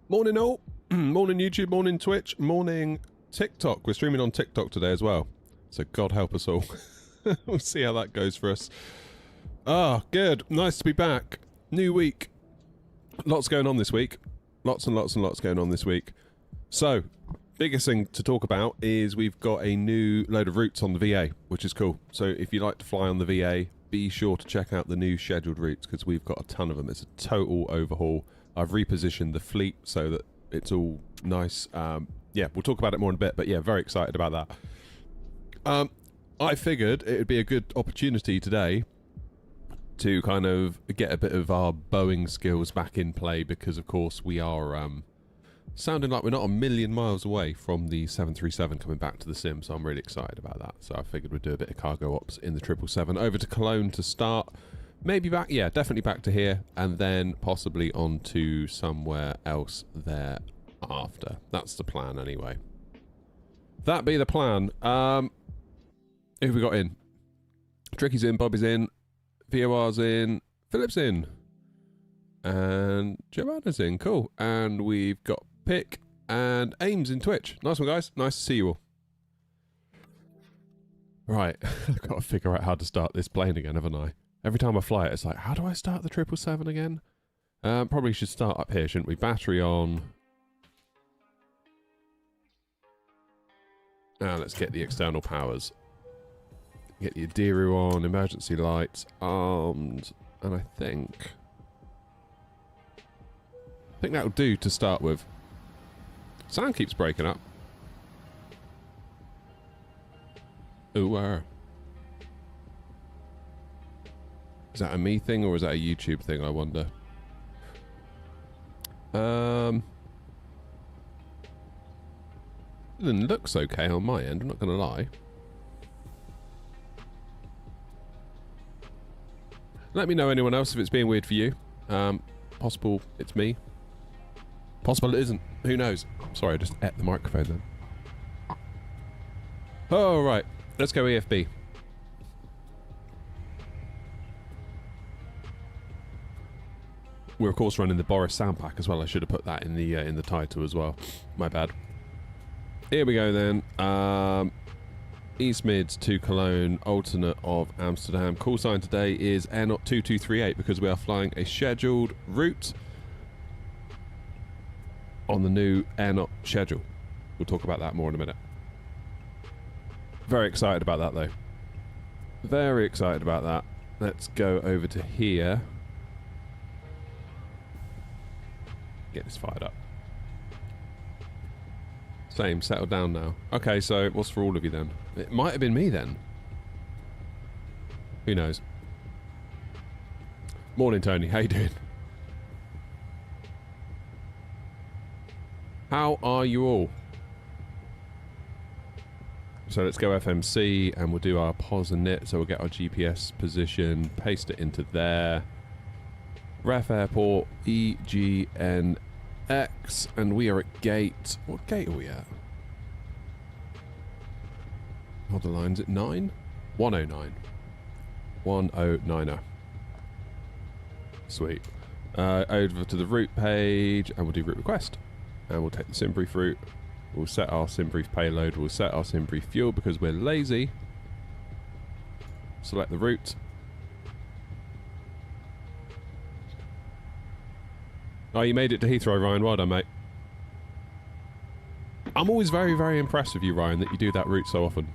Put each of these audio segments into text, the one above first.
Morning all, morning YouTube, morning Twitch, morning TikTok. We're streaming on TikTok today as well, so God help us all. We'll see how that goes for us. Ah, good, nice to be back. New week, lots going on this week. Lots and lots and lots going on this week. So, biggest thing to talk about is we've got a new load of routes on the VA, which is cool. So if you like to fly on the VA, be sure to check out the new scheduled routes because we've got a ton of them. It's a total overhaul. I've repositioned the fleet so that it's all nice. Yeah, we'll talk about it more in a bit, but yeah, very excited about that. I figured it would be a good opportunity today to kind of get a bit of our Boeing skills back in play because, of course, we are sounding like we're not a million miles away from the 737 coming back to the sim, so I'm really excited about that. So I figured we'd do a bit of cargo ops in the 777 over to Cologne to start. Maybe back, yeah, definitely back to here, and then possibly on to somewhere else thereafter. That's the plan, anyway. That be the plan. Who have we got in? Tricky's in, Bobby's in, VOR's in, Philip's in, and Joanna's in. Cool. And we've got Pick and Ames in Twitch. Nice one, guys. Nice to see you all. Right, I've got to figure out how to start this plane again, haven't I? Every time I fly it, it's like, how do I start the 777 again? Probably should start up here, shouldn't we? Battery on. Now let's get the external powers. Get the Adiru on, emergency lights, armed, and I think that'll do to start with. Sound keeps breaking up. Ooh, is that a me thing or is that a YouTube thing, I wonder? It looks okay on my end, I'm not going to lie. Let me know, anyone else, if it's being weird for you. Possible it's me. Possible it isn't. Who knows? Sorry, I just ate the microphone then. Oh, right. Let's go EFB. We're of course running the Boris sound pack as well. I should have put that in the title as well. My bad. Here we go then. East Mids to Cologne, alternate of Amsterdam. Call sign today is Air Not 2238 because we are flying a scheduled route on the new Air Not schedule. We'll talk about that more in a minute. Very excited about that though. Very excited about that. Let's go over to here. Get this fired up. Same, settle down now. Okay, so it was for all of you then. It might have been me then. Who knows? Morning, Tony. How you doing? How are you all? So let's go FMC and we'll do our pos and knit. So we'll get our GPS position, paste it into there. Ref Airport, EGNX, and we are at gate. What gate are we at? Hold the lines at 9? 109. 1090. Sweet. Over to the route page, and we'll do route request. And we'll take the SimBrief route. We'll set our SimBrief payload. We'll set our SimBrief fuel because we're lazy. Select the route. Oh, you made it to Heathrow, Ryan. Well done, mate. I'm always very, very impressed with you, Ryan, that you do that route so often.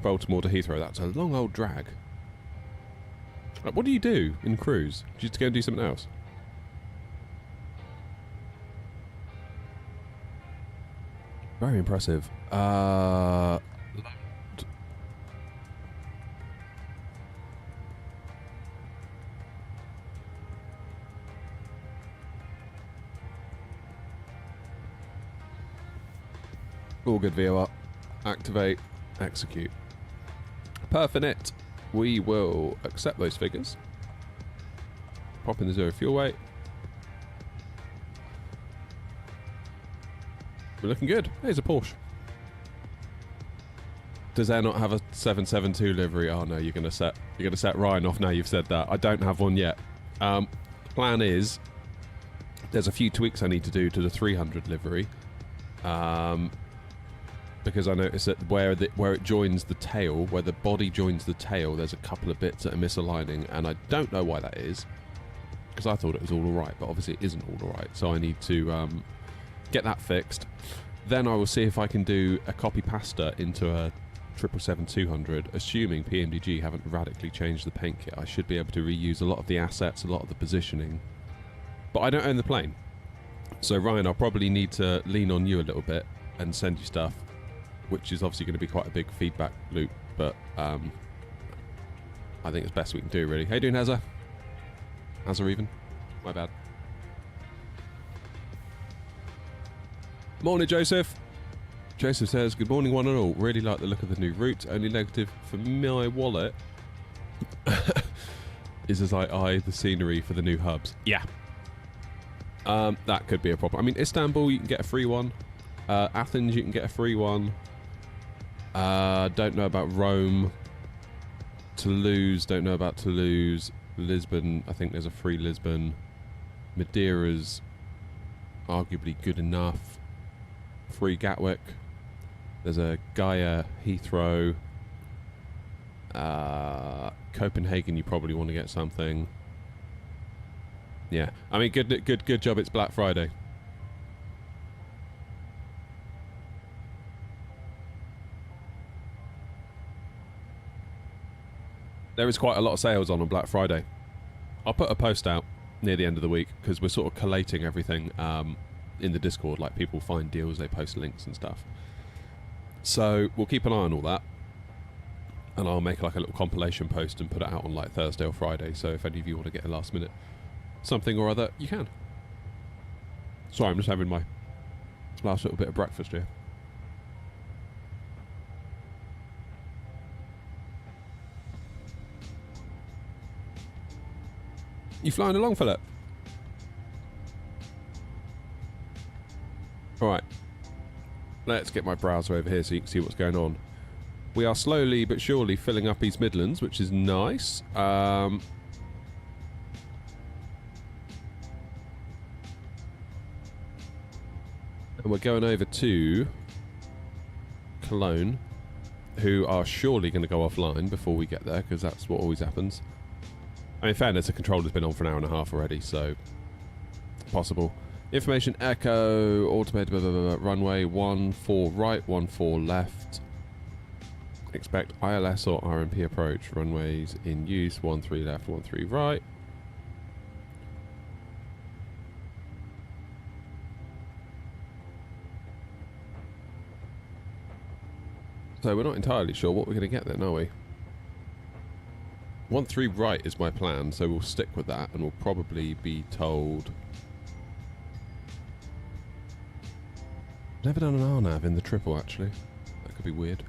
Baltimore to Heathrow. That's a long old drag. What do you do in cruise? Do you just go and do something else? Very impressive. All good, VOR. Activate, execute. Perfect. We will accept those figures. Pop in the 0 fuel weight. We're looking good. Here's a Porsche. Does Air not have a 772 livery? Oh no, you're gonna set Ryan off now you've said that. I don't have one yet. Plan is There's a few tweaks I need to do to the 300 livery. Because I noticed that where it joins the tail, where the body joins the tail, there's a couple of bits that are misaligning, and I don't know why that is. Because I thought it was all alright, but obviously it isn't all alright. So I need to get that fixed. Then I will see if I can do a copy pasta into a 777-200, assuming PMDG haven't radically changed the paint kit. I should be able to reuse a lot of the assets, a lot of the positioning. But I don't own the plane. So Ryan, I'll probably need to lean on you a little bit and send you stuff, which is obviously going to be quite a big feedback loop, but I think it's best we can do, really. How you doing, Hazza? Hazza even? My bad. Morning, Joseph. Joseph says, good morning, one and all. Really like the look of the new route. Only negative for my wallet is as I eye the scenery for the new hubs. Yeah. That could be a problem. I mean, Istanbul, you can get a free one. Athens, you can get a free one. Don't know about Rome. Toulouse, don't know about Toulouse. Lisbon, I think there's a free Lisbon. Madeira's arguably good enough. Free Gatwick. There's a Gaia, Heathrow. Copenhagen, you probably want to get something. Yeah, I mean, good job. It's Black Friday. There is quite a lot of sales on Black Friday. I'll put a post out near the end of the week because we're sort of collating everything in the Discord. Like, people find deals, they post links and stuff. So we'll keep an eye on all that, and I'll make like a little compilation post and put it out on like Thursday or Friday. So if any of you want to get a last minute something or other, you can. Sorry, I'm just having my last little bit of breakfast here. You flying along, Philip? Alright. Let's get my browser over here so you can see what's going on. We are slowly but surely filling up East Midlands, which is nice. And we're going over to Cologne, who are surely going to go offline before we get there, because that's what always happens. I mean, in fairness, the controller's been on for an hour and a half already, so possible. Information echo, automated, blah, blah, blah, blah, runway 14 right, 14 left. Expect ILS or RMP approach. Runways in use, 13 left, 13 right. So we're not entirely sure what we're going to get then, are we? 13 right is my plan, so we'll stick with that, and we'll probably be told... Never done an RNAV in the triple, actually. That could be weird.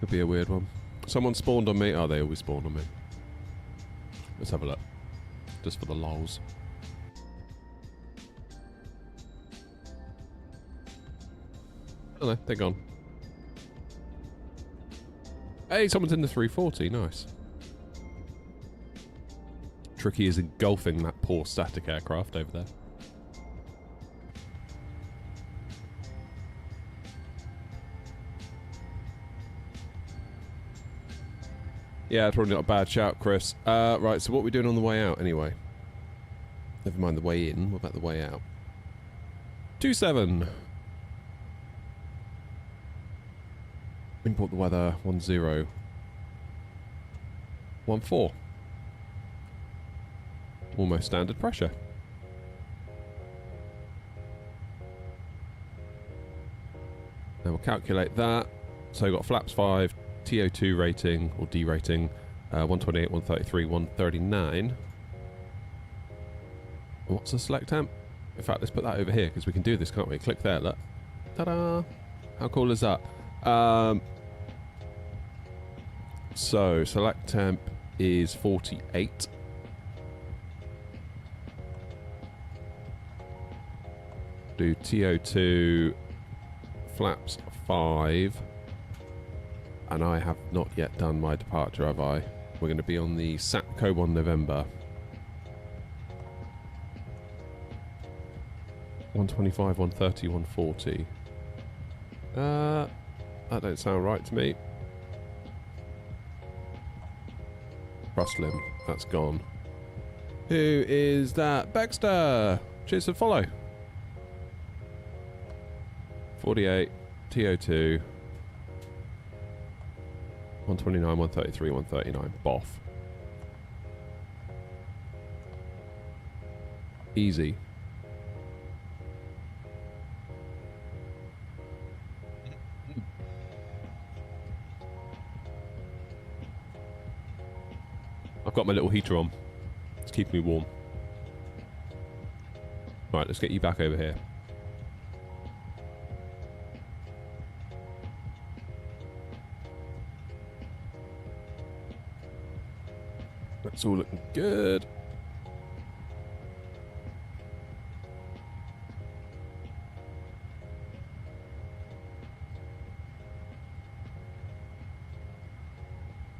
Could be a weird one. Someone spawned on me. Oh, they always spawn on me. Let's have a look. Just for the lols. Oh no, they're gone. Hey, someone's in the 340. Nice. Tricky is engulfing that poor static aircraft over there. Yeah, probably not a bad shout, Chris. Right, so what are we doing on the way out, anyway? Never mind the way in. What about the way out? 27. Import the weather. 10. 14. Almost standard pressure. Then we'll calculate that. So we've got flaps 5. TO2 rating, or D rating, 128, 133, 139. What's the select temp? In fact, let's put that over here, because we can do this, can't we? Click there, look. Ta-da! How cool is that? So, select temp is 48. Do TO2, flaps 5. And I have not yet done my departure, have I? We're going to be on the SATCO 1 November. 125, 130, 140. That don't sound right to me. Rustlin, that's gone. Who is that? Baxter! Cheers for follow. 48, TO2. 129, 133, 139. Boff. Easy. I've got my little heater on. It's keeping me warm. Right, let's get you back over here. That's all looking good.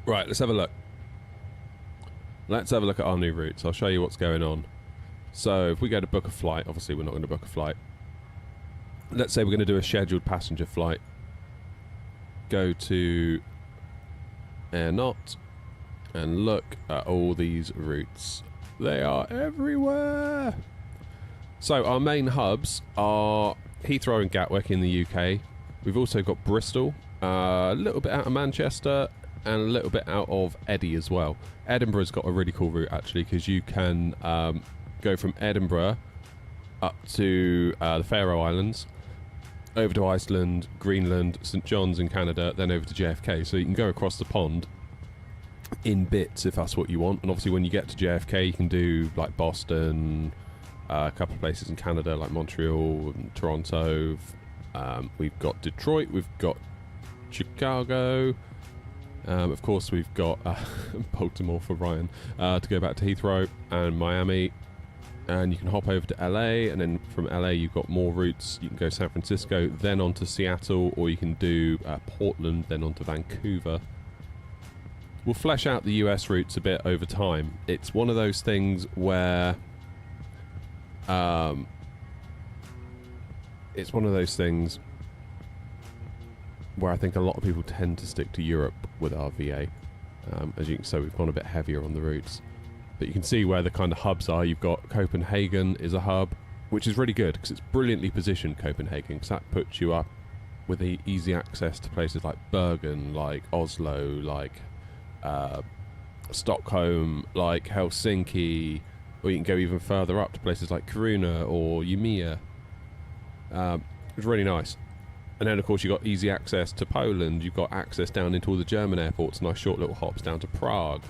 Right, let's have a look. Let's have a look at our new routes. I'll show you what's going on. So if we go to book a flight, obviously we're not going to book a flight. Let's say we're going to do a scheduled passenger flight. Go to Airnaut and look at all these routes. They are everywhere. So our main hubs are Heathrow and Gatwick in the UK. We've also got Bristol, a little bit out of Manchester, and a little bit out of Eddie as well. Edinburgh's got a really cool route actually, because you can go from Edinburgh up to the Faroe Islands, over to Iceland, Greenland, St John's in Canada, then over to JFK. So you can go across the pond in bits if that's what you want. And obviously when you get to JFK you can do like Boston, a couple of places in Canada like Montreal and Toronto. We've got Detroit, we've got Chicago. Of course, we've got Baltimore for Ryan to go back to Heathrow, and Miami, and you can hop over to LA, and then from LA you've got more routes. You can go San Francisco, then on to Seattle, or you can do Portland, then on to Vancouver. We'll flesh out the US routes a bit over time. It's one of those things where where I think a lot of people tend to stick to Europe with our VA. As you can see, we've gone a bit heavier on the routes. But you can see where the kind of hubs are. You've got Copenhagen is a hub, which is really good because it's brilliantly positioned, Copenhagen, because that puts you up with easy access to places like Bergen, like Oslo, like Stockholm, like Helsinki, or you can go even further up to places like Kiruna or Umeå. It's really nice. And then, of course, you've got easy access to Poland. You've got access down into all the German airports. Nice short little hops down to Prague.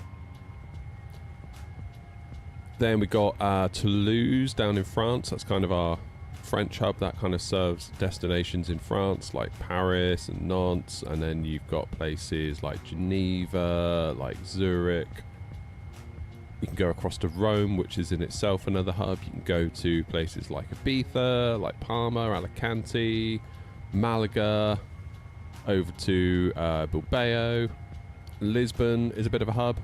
Then we've got Toulouse down in France. That's kind of our French hub. That kind of serves destinations in France, like Paris and Nantes. And then you've got places like Geneva, like Zurich. You can go across to Rome, which is in itself another hub. You can go to places like Ibiza, like Palma, Alicante, Malaga, over to Bilbao. Lisbon is a bit of a hub.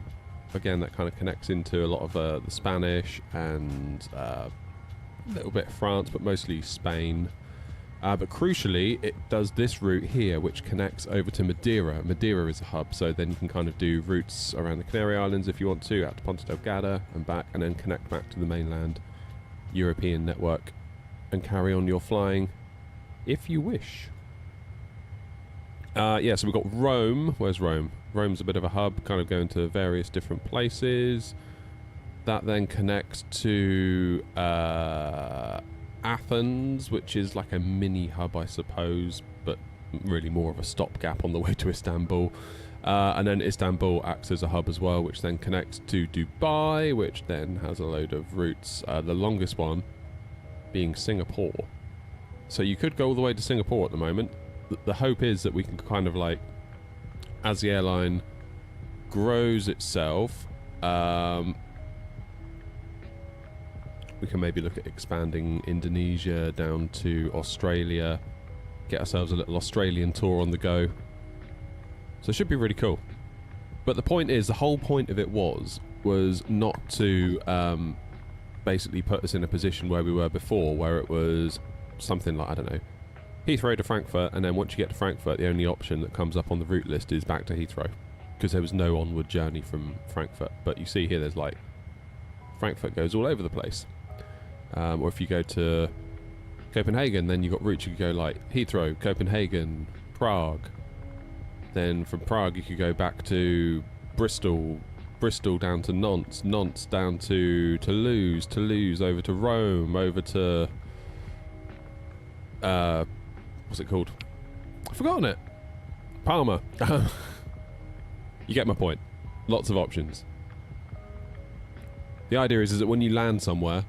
Again, that kind of connects into a lot of the Spanish and a little bit of France, but mostly Spain. But crucially, it does this route here, which connects over to Madeira. Madeira is a hub, so then you can kind of do routes around the Canary Islands if you want to, out to Ponta Delgada and back, and then connect back to the mainland European network and carry on your flying if you wish. Yeah, so we've got Rome. Where's Rome? Rome's a bit of a hub, kind of going to various different places. That then connects to Athens, which is like a mini hub, I suppose, but really more of a stopgap on the way to Istanbul. And then Istanbul acts as a hub as well, which then connects to Dubai, which then has a load of routes. The longest one being Singapore. So you could go all the way to Singapore at the moment. The hope is that we can kind of like, as the airline grows itself, we can maybe look at expanding Indonesia down to Australia, get ourselves a little Australian tour on the go. So it should be really cool. But the point is, the whole point of it was not to basically put us in a position where we were before, where it was something like, I don't know, Heathrow to Frankfurt, and then once you get to Frankfurt, the only option that comes up on the route list is back to Heathrow, because there was no onward journey from Frankfurt. But you see here, there's like, Frankfurt goes all over the place. Or if you go to Copenhagen, then you've got routes. You could go like Heathrow, Copenhagen, Prague. Then from Prague, you could go back to Bristol, Bristol down to Nantes, Nantes down to Toulouse, Toulouse over to Rome, over to... what's it called? I've forgotten it. Palma. You get my point. Lots of options. The idea is that when you land somewhere,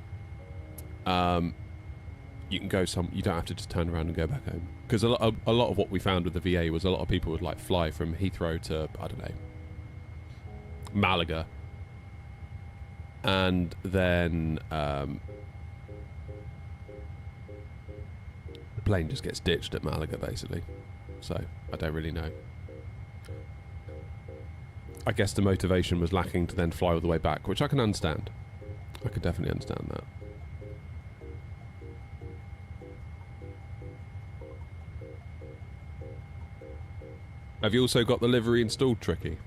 you can go you don't have to just turn around and go back home. Because a lot of what we found with the VA was a lot of people would like fly from Heathrow to, I don't know, Malaga. And then the plane just gets ditched at Malaga, basically. So, I don't really know. I guess the motivation was lacking to then fly all the way back, which I can understand. I can definitely understand that. Have you also got the livery installed, Tricky?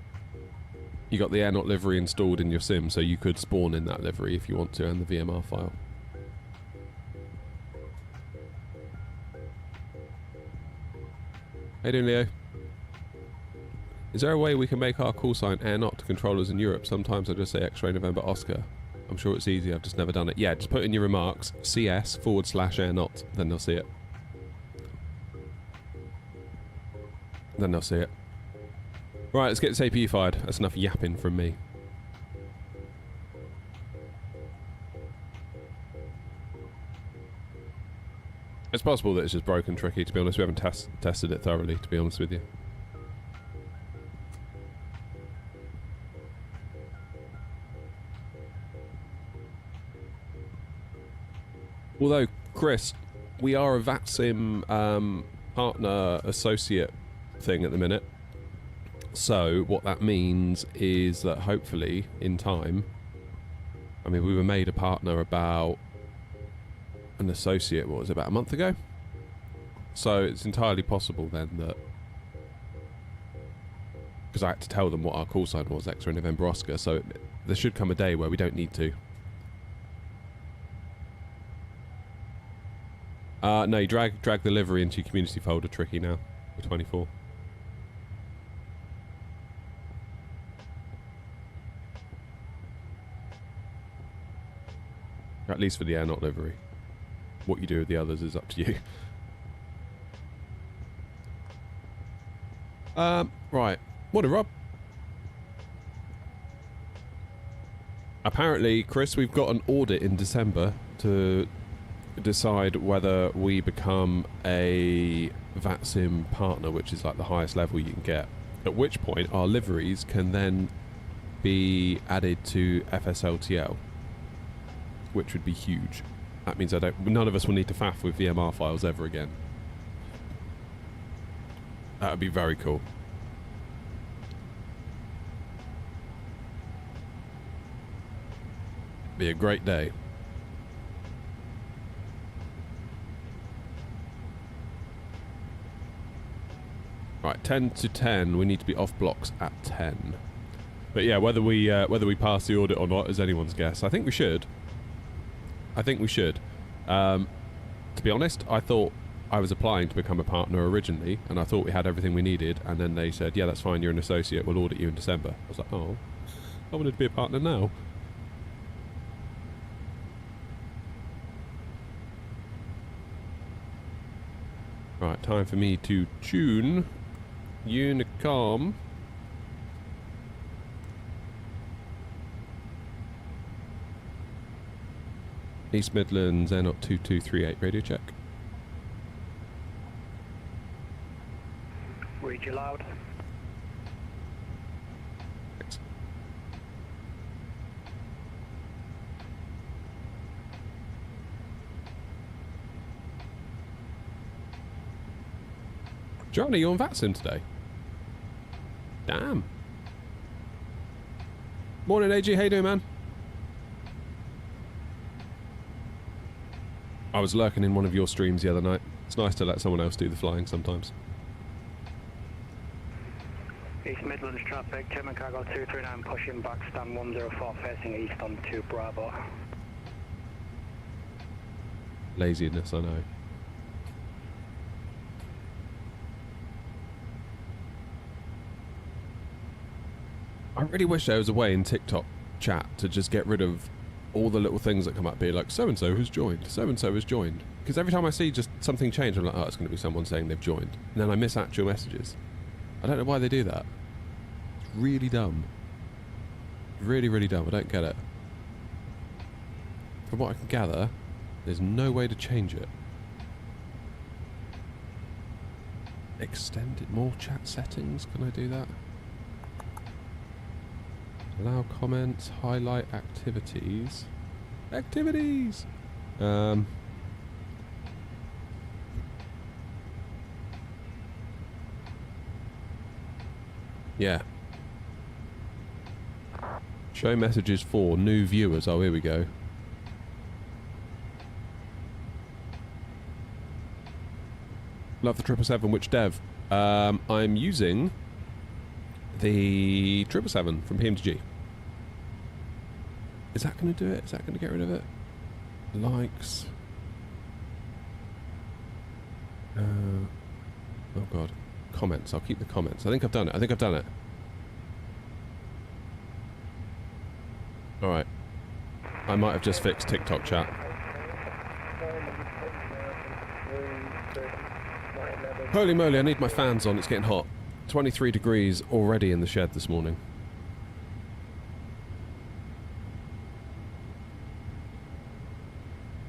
You got the Airnaut livery installed in your sim, so you could spawn in that livery if you want to, and the VMR file. How you doing, Leo? Is there a way we can make our call sign Airnaut to controllers in Europe? Sometimes I just say X-Ray November Oscar. I'm sure it's easy, I've just never done it. Yeah, just put in your remarks, CS/Airnaut, then they'll see it. Then they'll see it. Right, let's get this APU fired. That's enough yapping from me. It's possible that it's just broken, Tricky, to be honest. We haven't tested it thoroughly, to be honest with you. Although, Chris, we are a VATSIM partner associate thing at the minute. So what that means is that hopefully in time, I mean, we were made a partner about an associate, what was it, about a month ago? So it's entirely possible then that, because I had to tell them what our call sign was, X-Ray November Oscar, so there should come a day where we don't need to. No, you drag the livery into your community folder, Tricky, now, for 24. At least for the Airnaut livery. What you do with the others is up to you. Right. Morning, Rob. Apparently, Chris, we've got an audit in December to decide whether we become a VATSIM partner, which is like the highest level you can get. At which point, our liveries can then be added to FSLTL, which would be huge. That means none of us will need to faff with VMR files ever again. That would be very cool. Be a great day. Right, 10 to 10. We need to be off blocks at 10. But yeah, whether we pass the audit or not is anyone's guess. I think we should. I think we should. To be honest, I thought I was applying to become a partner originally, and I thought we had everything we needed, and then they said, yeah, that's fine, you're an associate, we'll audit you in December. I was like, oh, I wanted to be a partner now. Right, time for me to tune Unicom. East Midlands, Airnaut 2238, radio check. Read you loud. Thanks. Johnny, you on VATSIM today? Damn. Morning, AG. How you doing, man? I was lurking in one of your streams the other night. It's nice to let someone else do the flying sometimes. East Midlands traffic, German cargo 239 pushing back, stand 104 facing east on 2 Bravo. Laziness, I know. I really wish there was a way in TikTok chat to just get rid of all the little things that come up, be like, so-and-so has joined, so-and-so has joined. Because every time I see just something change, I'm like, oh, it's going to be someone saying they've joined. And then I miss actual messages. I don't know why they do that. It's really dumb. Really, really dumb. I don't get it. From what I can gather, there's no way to change it. Extended more chat settings? Can I do that? Allow comments, highlight activities. Activities! Yeah. Show messages for new viewers. Oh, here we go. Love the 777. Which dev? I'm using the 777 from PMDG. Is that going to do it? Is that going to get rid of it? Likes. Oh god. Comments. I'll keep the comments. I think I've done it. I think I've done it. Alright. I might have just fixed TikTok chat. Holy moly, I need my fans on. It's getting hot. 23 degrees already in the shed this morning.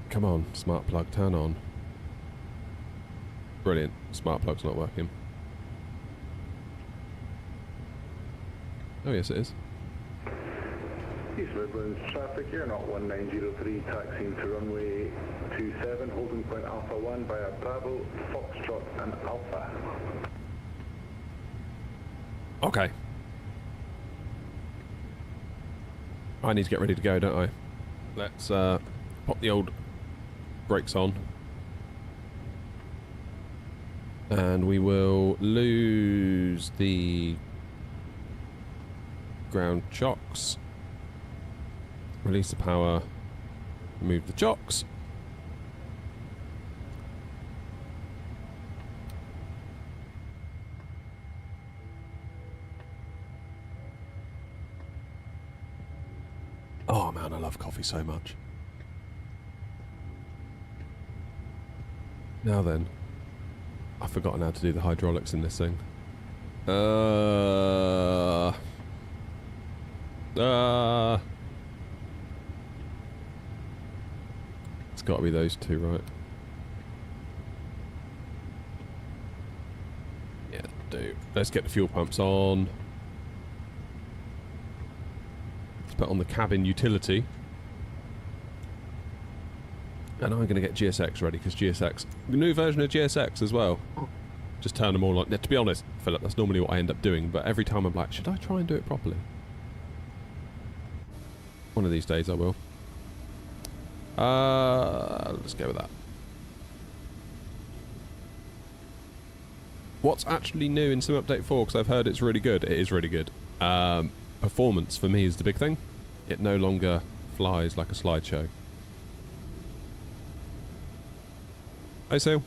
Come on, smart plug, turn on. Brilliant. Smart plug's not working. Oh yes, it is. East Midlands traffic, you're not 1903, taxiing to runway 27, holding point Alpha 1 via Bravo, Foxtrot and Alpha. Okay. I need to get ready to go, don't I? Let's pop the old brakes on. And we will lose the ground chocks. Release the power. Remove the chocks. Oh man, I love coffee so much. Now then, I've forgotten how to do the hydraulics in this thing. It's got to be those two, right? Yeah, do. Let's get the fuel pumps on. Let's put on the cabin utility. And I'm going to get GSX ready, because GSX... The new version of GSX as well. Just turn them all on. Now, to be honest, Philip, that's normally what I end up doing, but every time I'm like, should I try and do it properly? One of these days I will. Let's go with that. What's actually new in Sim Update 4? Because I've heard it's really good. It is really good. Performance for me is the big thing. It no longer flies like a slideshow. Hi, Sue.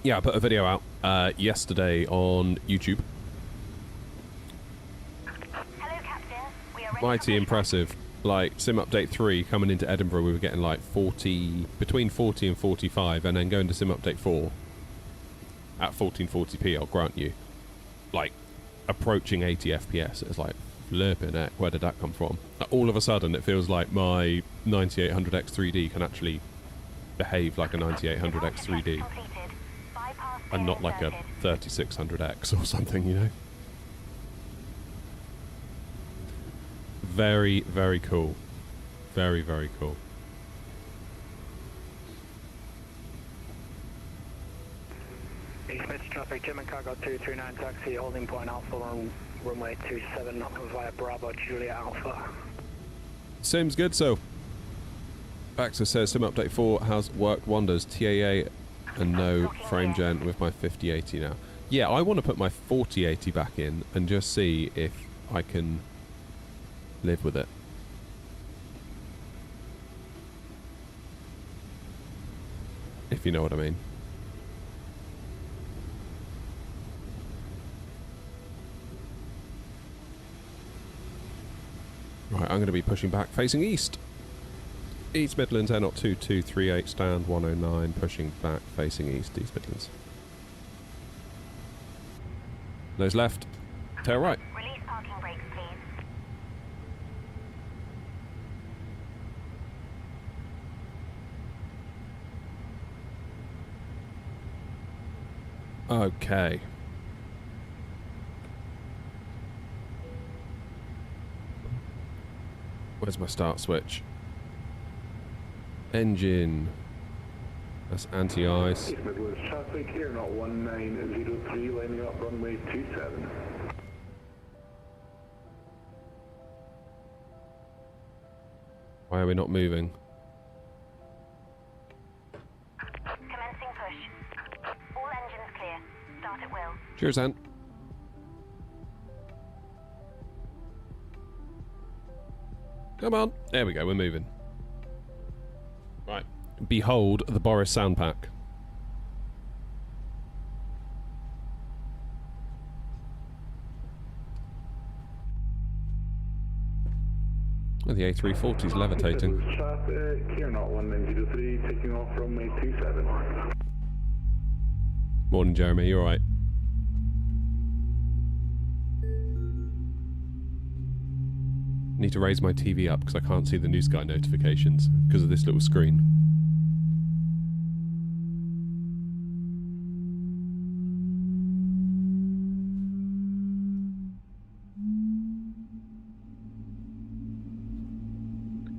Yeah, I put a video out yesterday on YouTube. Hello, Captain. We are ready. Mighty impressive. Like, Sim Update 3, coming into Edinburgh, we were getting like 40, between 40 and 45, and then going to Sim Update 4 at 1440p, I'll grant you. Like, approaching 80 FPS. It's like, flipping heck, where did that come from? All of a sudden, it feels like my 9800X 3D can actually behave like a 9800X 3D. And not like a 3600X or something, you know? Very, very cool. Very, very cool. East Mid traffic, German cargo 239 taxi, holding point Alpha on runway 27 via Bravo, Juliet Alpha. Sim's good, so. Baxter says, Sim Update 4 has worked wonders. TAA and no frame gen with my 5080 now. Yeah, I want to put my 4080 back in and just see if I can live with it. If you know what I mean. Right, I'm going to be pushing back, facing east. East Midlands, N 2238, stand 109, pushing back, facing east, East Midlands. Nose left, tail right. Release parking brakes, please. Okay. Where's my start switch? Engine. That's anti-ice. East Midlands traffic here, not 1903, lining up runway 27. Why are we not moving? Commencing push. All engines clear. Start at will. Cheers, Ant. Come on. There we go, we're moving. Right. Behold the Boris sound pack. Oh, the A340's levitating. Traffic here, not 1903, taking off runway 27. Morning, Jeremy. You alright? Need to raise my TV up because I can't see the New Sky notifications because of this little screen.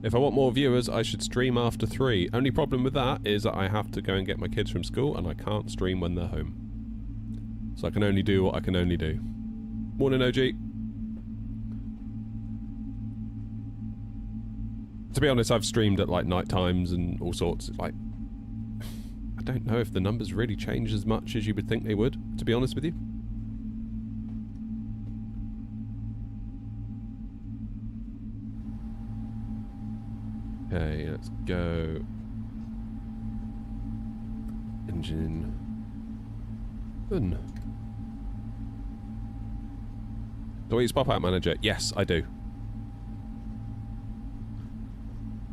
If I want more viewers, I should stream after 3. Only problem with that is that I have to go and get my kids from school and I can't stream when they're home. So I can only do what I can only do. Morning, OG. To be honest, I've streamed at like night times and all sorts. It's like, I don't know if the numbers really change as much as you would think they would, to be honest with you. Okay, let's go. Engine. Done. Do I use pop-out manager? Yes, I do.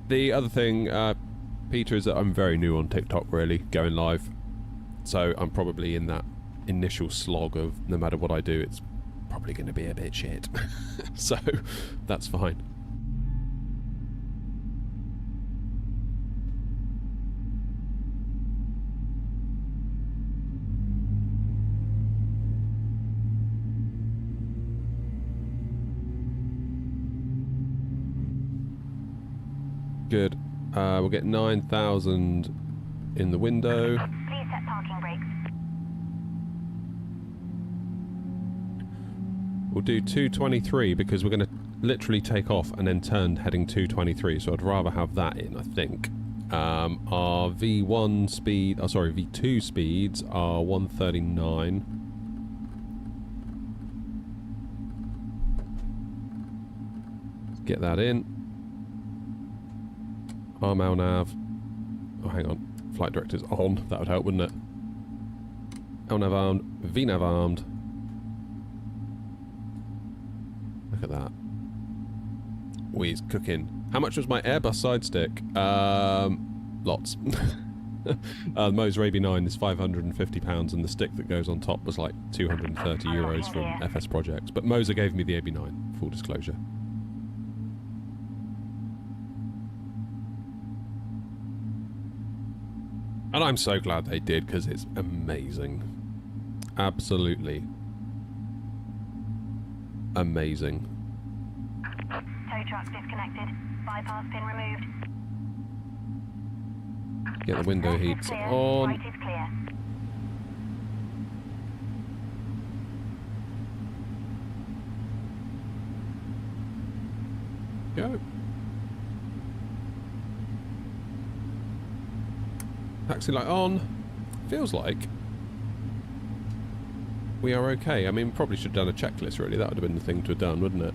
The other thing, Peter, is that I'm very new on TikTok, really, going live. So I'm probably in that initial slog of no matter what I do, it's probably going to be a bit shit. So that's fine. Good. We'll get 9,000 in the window. Please set parking brakes. We'll do 223 because we're going to literally take off and then turn heading 223. So I'd rather have that in, I think. Our V1 speed, oh sorry, V2 speeds are 139. Let's get that in. RML nav. Oh, hang on. Flight director's on. That would help, wouldn't it? LNAV armed. VNAV armed. Look at that. Oh, he's cooking. How much was my Airbus side stick? Lots. Mo's Raby 9 is £550 and the stick that goes on top was like 230 euros from FS Projects. But Moser gave me the AB9, full disclosure. And I'm so glad they did, because it's amazing. Absolutely amazing. Tow truck disconnected. Bypass pin removed. Get the window Left is heats clear. on. Right is clear. Go. Taxi light on. Feels like we are okay. I mean, probably should have done a checklist really. That would have been the thing to have done, wouldn't it?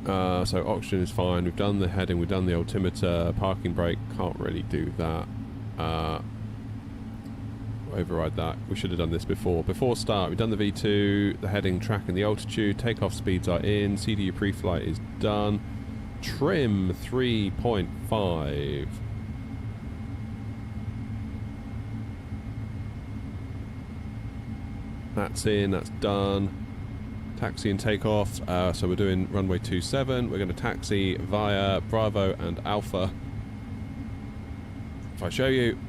So oxygen is fine. We've done the heading. We've done the altimeter. Parking brake. Can't really do that. Override that. We should have done this before. Before start, we've done the V2, the heading, track and the altitude. Takeoff speeds are in. CDU pre-flight is done. Trim 3.5. That's in, that's done. Taxi and takeoff. So we're doing runway 27. We're going to taxi via Bravo and Alpha. If I show you,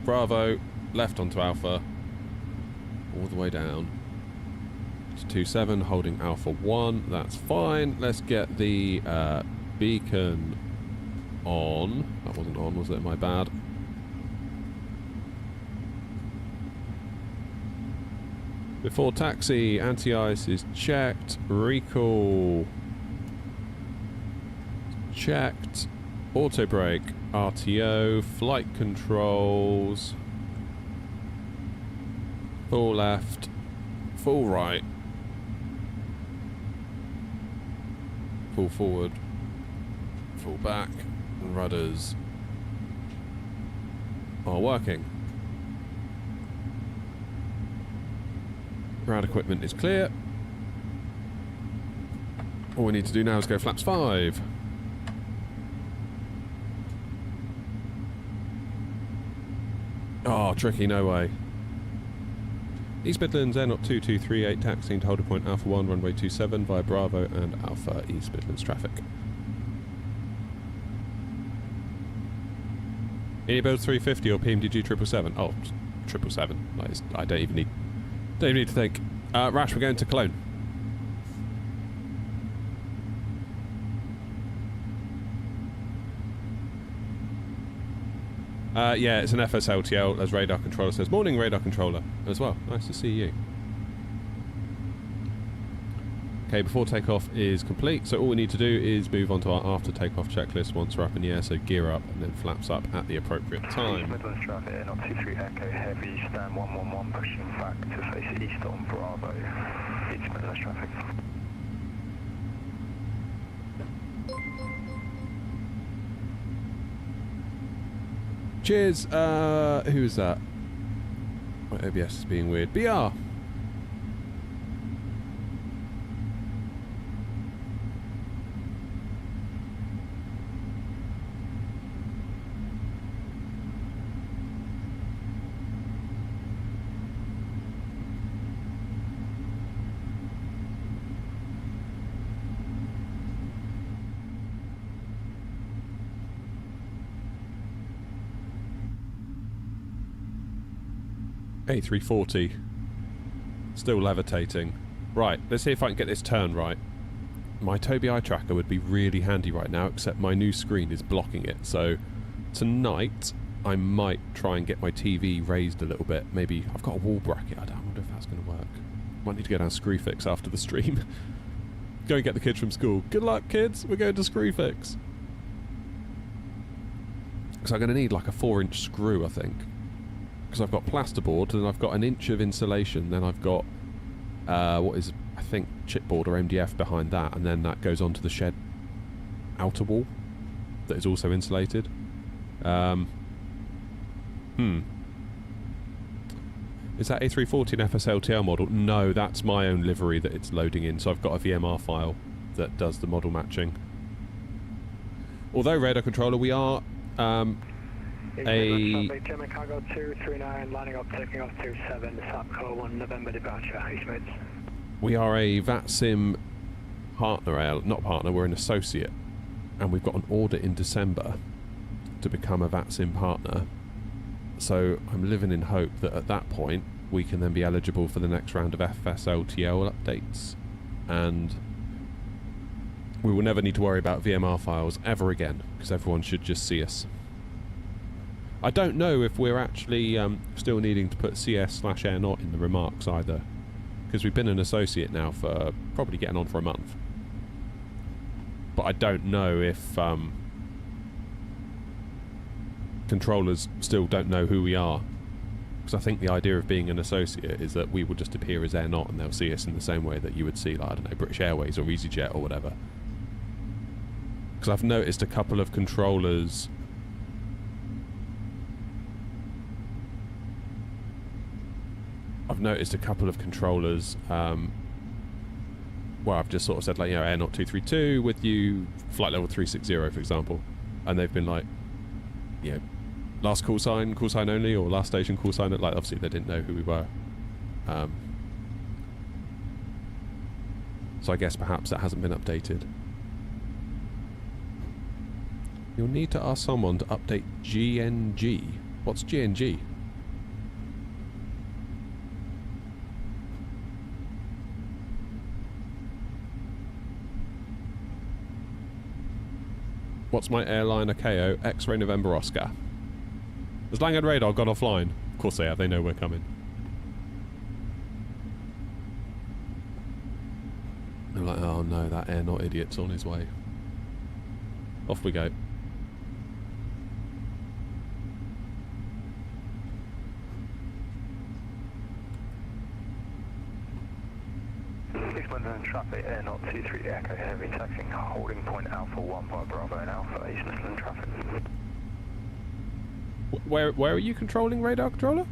Bravo, left onto Alpha, all the way down to 27, holding Alpha 1. That's fine. Let's get the beacon on. That wasn't on, was it? My bad. Before taxi, anti-ice is checked. Recall checked. Auto brake, RTO, flight controls. Full left, full right, full forward, full back, and rudders are working. Ground equipment is clear. All we need to do now is go flaps 5. Oh, tricky, no way. East Midlands, Air 2238, taxiing to holder point Alpha 1, runway 27 via Bravo and Alpha East Midlands traffic. Builds 350 or PMDG 777? Oh, 777. I don't even need to think. Rash, we're going to Cologne. Yeah, it's an FSLTL, as radar controller says. Morning, radar controller, as well. Nice to see you. Okay, before takeoff is complete, so all we need to do is move on to our after takeoff checklist once we're up in the air, so gear up and then flaps up at the appropriate time. Midlands traffic, Air 23 Echo Heavy, stand 111, pushing back to face east on Bravo. East Midlands traffic. Cheers, who is that? My OBS is being weird. BR! A340. Still levitating. Right, let's see if I can get this turn right. My Tobii eye tracker would be really handy right now, except my new screen is blocking it. So tonight I might try and get my TV raised a little bit. Maybe I've got a wall bracket. I wonder if that's going to work. Might need to go down Screwfix after the stream. Go and get the kids from school. Good luck, kids. We're going to Screwfix. Because I'm going to need like a 4-inch screw, I think. Because I've got plasterboard, then I've got an inch of insulation, then I've got what is, I think, chipboard or MDF behind that, and then that goes onto the shed outer wall that is also insulated. Is that A340 an FSLTL model? No, that's my own livery that it's loading in, so I've got a VMR file that does the model matching. Although radar controller, we are German Cargo 239, lining up, taking off 27, SAPCO 1 November departure, East Mids. We are a VATSIM partner, not partner, we're an associate, and we've got an order in December to become a VATSIM partner. So I'm living in hope that at that point we can then be eligible for the next round of FSLTL updates, and we will never need to worry about VMR files ever again, because everyone should just see us. I don't know if we're actually still needing to put CS/air not in the remarks either, because we've been an associate now for probably getting on for a month. But I don't know if controllers still don't know who we are. Because I think the idea of being an associate is that we will just appear as Air Not and they'll see us in the same way that you would see, like, I don't know, British Airways or EasyJet or whatever. Because I've noticed a couple of controllers... where I've just sort of said, like, you know, Air Not 232 with you, flight level 360, for example. And they've been like, you know, last call sign only, or last station call sign. Like, obviously they didn't know who we were. So I guess perhaps that hasn't been updated. You'll need to ask someone to update GNG. What's GNG? What's my airline? KO X-Ray November Oscar. Has Langhead Radar gone offline? Of course they have, they know we're coming. They're like, oh no, that Air Not idiot's on his way. Off we go. Traffic, Air Not 23 Echo Heavy taxiing, holding point Alpha 1 by Bravo and Alpha, East Midland traffic. Where are you controlling, radar controller?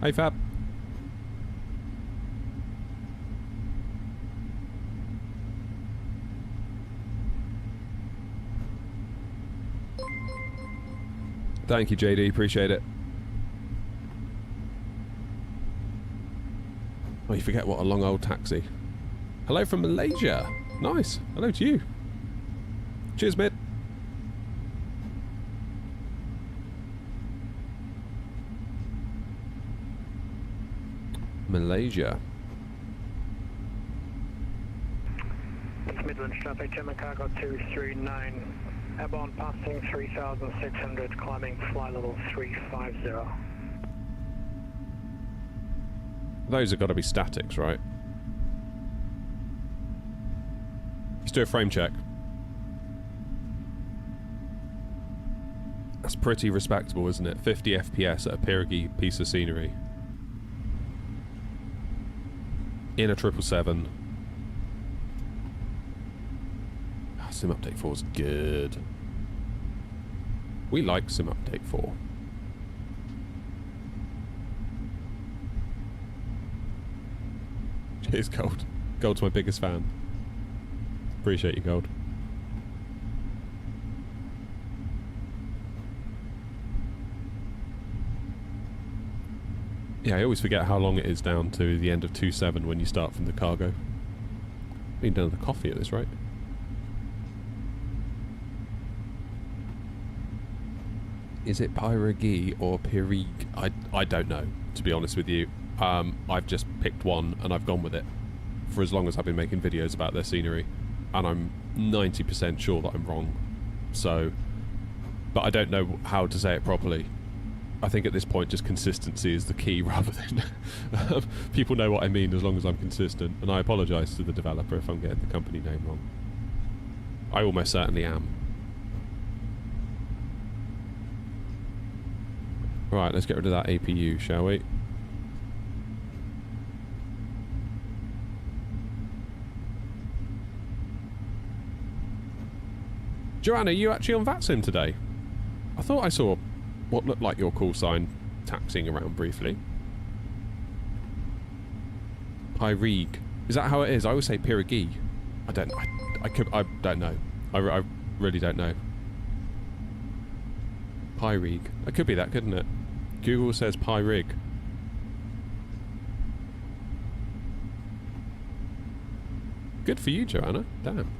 Hey Fab. Thank you, JD. Appreciate it. Oh, you forget what a long old taxi. Hello from Malaysia. Nice. Hello to you. Cheers, mate. Malaysia. East Midlands traffic, German cargo 239. Airborne passing 3,600, climbing flight level 350. Those have got to be statics, right? Let's do a frame check. That's pretty respectable, isn't it? 50 FPS at a Pirigui piece of scenery. In a 777. Sim Update 4 is good. We like Sim Update 4. Cheers, Gold. Gold's my biggest fan. Appreciate you, Gold. Yeah, I always forget how long it is down to the end of 2.7 when you start from the cargo. Been down to the coffee at this rate. Is it Pirigui or Pirigui? I don't know, to be honest with you. I've just picked one and I've gone with it for as long as I've been making videos about their scenery, and I'm 90% sure that I'm wrong. So, but I don't know how to say it properly. I think at this point just consistency is the key rather than people know what I mean as long as I'm consistent, and I apologise to the developer if I'm getting the company name wrong. I almost certainly am. Right, let's get rid of that APU, shall we? Joanna, are you actually on VATSIM today? I thought I saw what looked like your call sign taxiing around briefly. Pirigui. Is that how it is? I always say Pirigui. I don't know. I don't know. I really don't know. Pirigui. It could be that, couldn't it? Google says Pirigui. Good for you, Joanna. Damn.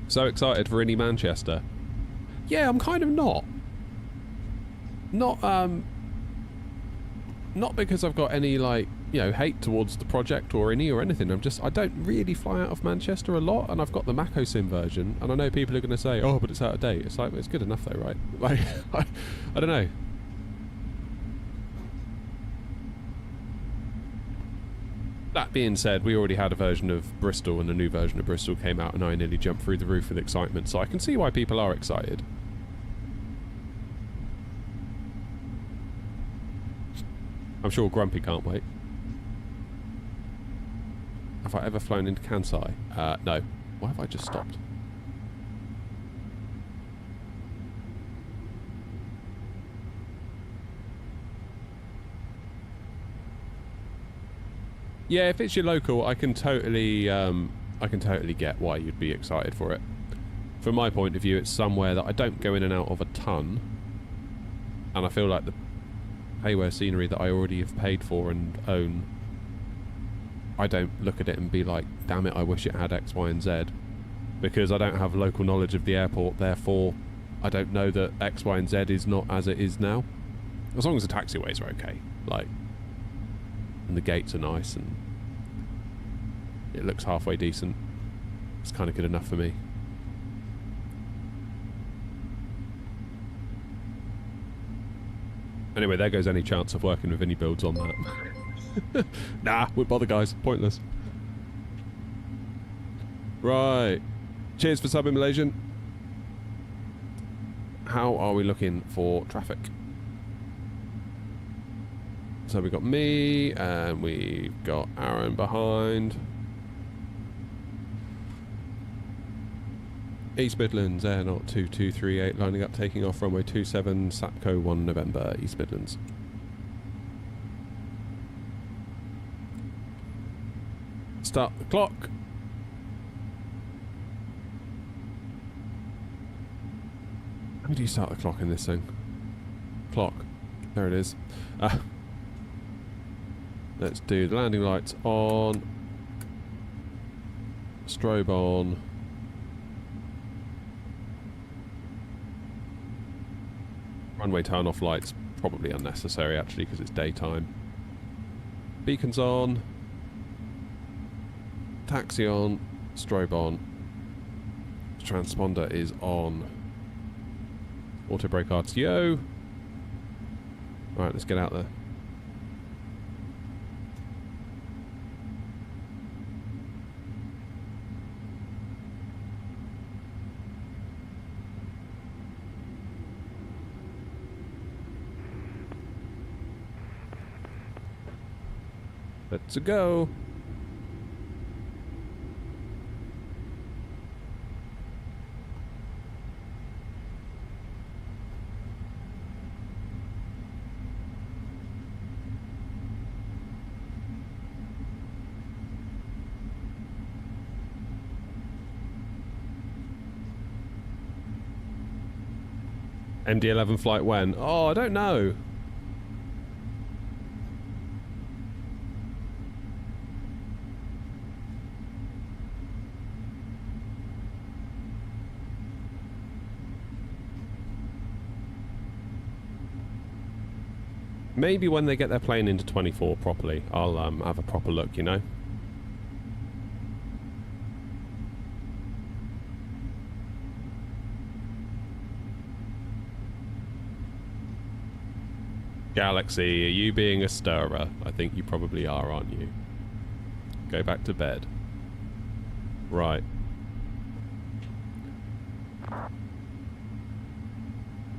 So excited for Indy Manchester. Yeah, I'm kind of not. not because I've got any, like, you know, hate towards the project or anything. I don't really fly out of Manchester a lot, and I've got the Mako Sim version, and I know people are going to say, oh, but it's out of date. It's like, it's good enough though, right? Like, I don't know. That being said, we already had a version of Bristol, and a new version of Bristol came out, and I nearly jumped through the roof with excitement, so I can see why people are excited. I'm sure Grumpy can't wait. Have I ever flown into Kansai? No. Why have I just stopped? Yeah, if it's your local, I can totally get why you'd be excited for it. From my point of view, it's somewhere that I don't go in and out of a ton, and I feel like the payware scenery that I already have paid for and own, I don't look at it and be like, damn it, I wish it had X, Y, and Z, because I don't have local knowledge of the airport, therefore I don't know that X, Y, and Z is not as it is now. As long as the taxiways are okay, like, and the gates are nice and it looks halfway decent, it's kind of good enough for me. Anyway, there goes any chance of working with any builds on that. Nah, wouldn't bother, guys. Pointless. Right. Cheers for subbing, Malaysian. How are we looking for traffic? So we've got me, and we've got Aaron behind. East Midlands, Air Not 2238, lining up, taking off runway 27, Satco 1 November, East Midlands. Start the clock. How do you start the clock in this thing? Clock. There it is. Let's do the landing lights on. Strobe on. Runway turn-off lights, probably unnecessary actually because it's daytime. Beacons on. Taxi on. Strobe on. Transponder is on. Auto brake RTO. Alright, let's get out there. Let's go. MD-11 flight when? Oh, I don't know. Maybe when they get their plane into 24 properly, I'll have a proper look, you know? Galaxy, are you being a stirrer? I think you probably are, aren't you? Go back to bed. Right.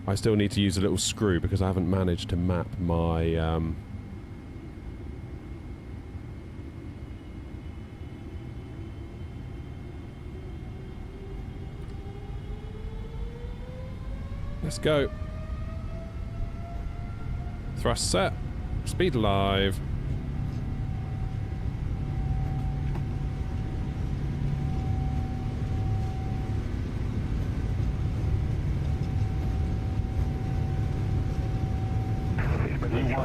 I still need to use a little screw because I haven't managed to map my Let's go. Thrust set. Speed alive.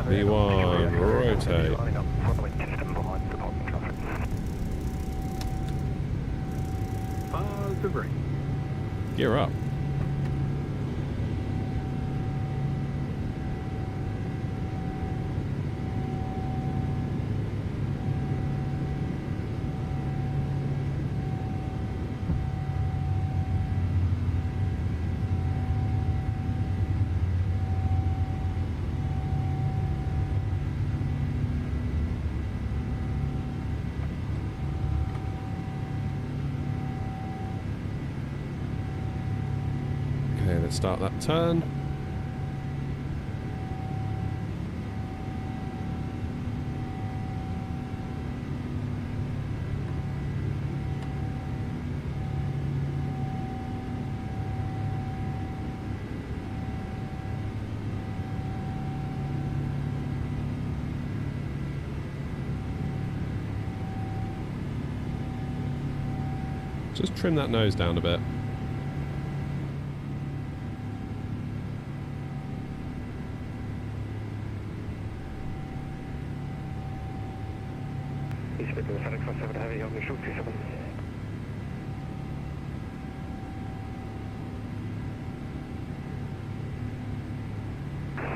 V1, rotate. Gear up. Let's start that turn. Just trim that nose down a bit. East Midlands, FedEx 17 Heavy, on the shoot 27.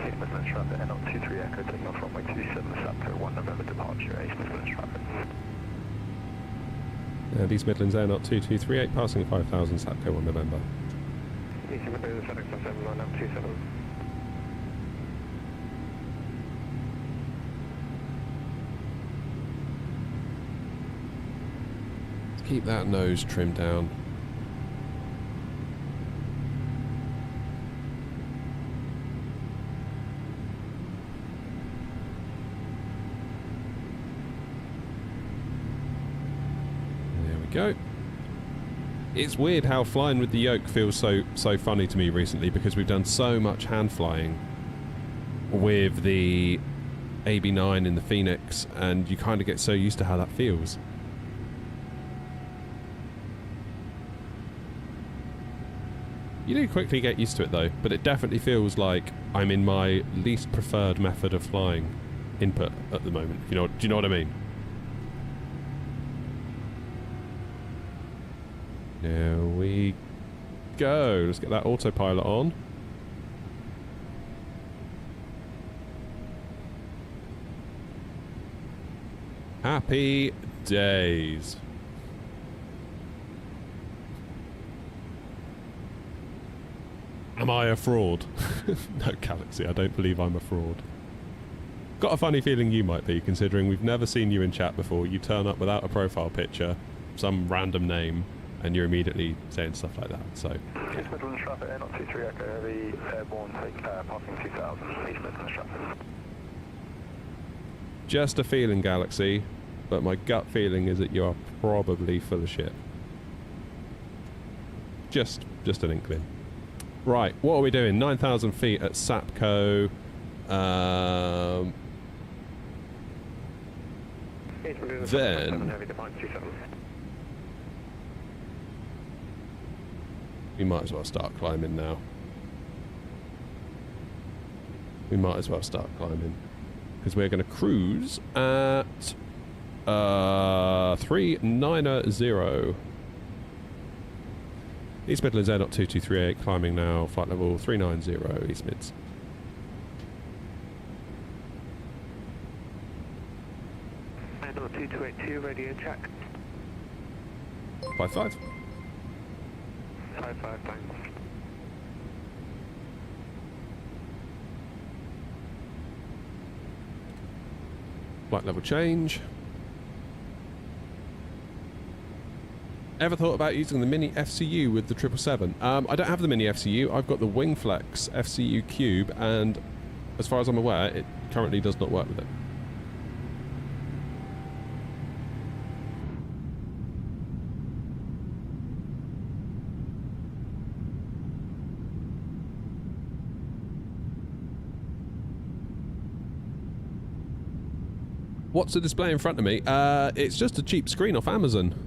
East Midlands traffic, NL 23 Echo, taking off runway 27, Sapco 1 November departure, East Midlands traffic. East Midlands Air Not 2238, passing 5000, Sapco 1 November. East Midlands, FedEx 17 line up 27. Keep that nose trimmed down. There we go. It's weird how flying with the yoke feels so funny to me recently, because we've done so much hand flying with the AB9 in the Phoenix, and you kind of get so used to how that feels. You do quickly get used to it though, but it definitely feels like I'm in my least preferred method of flying input at the moment. Do you know what I mean? There we go. Let's get that autopilot on. Happy days. Am I a fraud? No, Galaxy, I don't believe I'm a fraud. Got a funny feeling you might be, considering we've never seen you in chat before. You turn up without a profile picture, some random name, and you're immediately saying stuff like that, so... Yeah. East Midlands traffic, Air Not 23 Echo, Heavy, airborne, passing 2000, East Midlands traffic. Just a feeling, Galaxy, but my gut feeling is that you are probably full of shit. Just an inkling. Right, what are we doing? 9,000 feet at Sapco. Then we might as well start climbing now. We might as well start climbing, because we're going to cruise at 390. East Midlands Air Not 2238, climbing now, flight level 390, East Mids. Air Not 2282, radio check. 5-5. 5-5, thanks. Flight level change. Ever thought about using the mini FCU with the 777? I don't have the mini FCU. I've got the Wingflex FCU Cube, and as far as I'm aware, it currently does not work with it. What's the display in front of me? It's just a cheap screen off Amazon.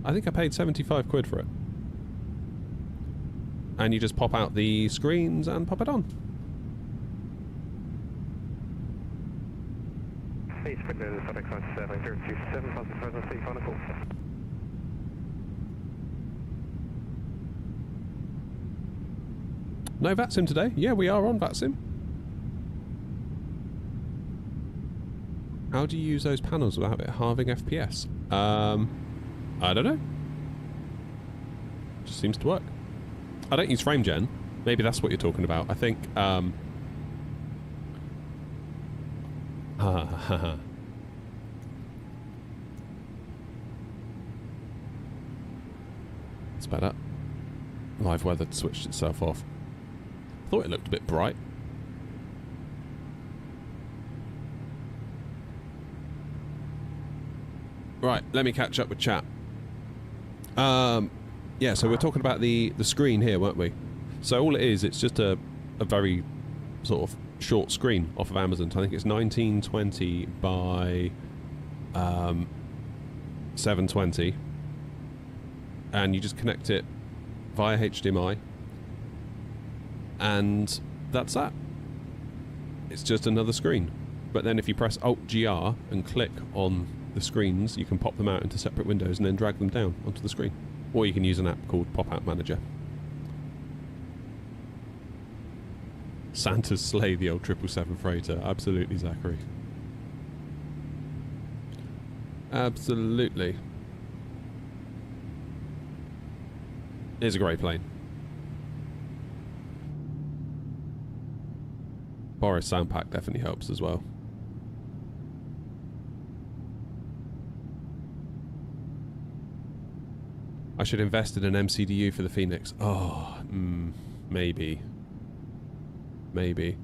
I think I paid 75 quid for it. And you just pop out the screens and pop it on. East Midlands, FedEx 727, passing present seat, final call. No VATSIM today? Yeah, we are on VATSIM. How do you use those panels without it halving FPS? I don't know. Just seems to work. I don't use frame gen. Maybe that's what you're talking about. I think, it's better. Live weather switched itself off. Thought it looked a bit bright. Right, let me catch up with chat. Yeah, so we're talking about the screen here, weren't we? So all it is, it's just a very sort of short screen off of Amazon. I think it's 1920 by 720, and you just connect it via HDMI, and that's that. It's just another screen. But then if you press Alt-GR and click on the screens, you can pop them out into separate windows and then drag them down onto the screen. Or you can use an app called Pop-Out Manager. Santa's sleigh, the old 777 freighter. Absolutely, Zachary. Absolutely. It's a great plane. Boris sound pack definitely helps as well. I should invest in an MCDU for the Phoenix. Oh, maybe. Maybe.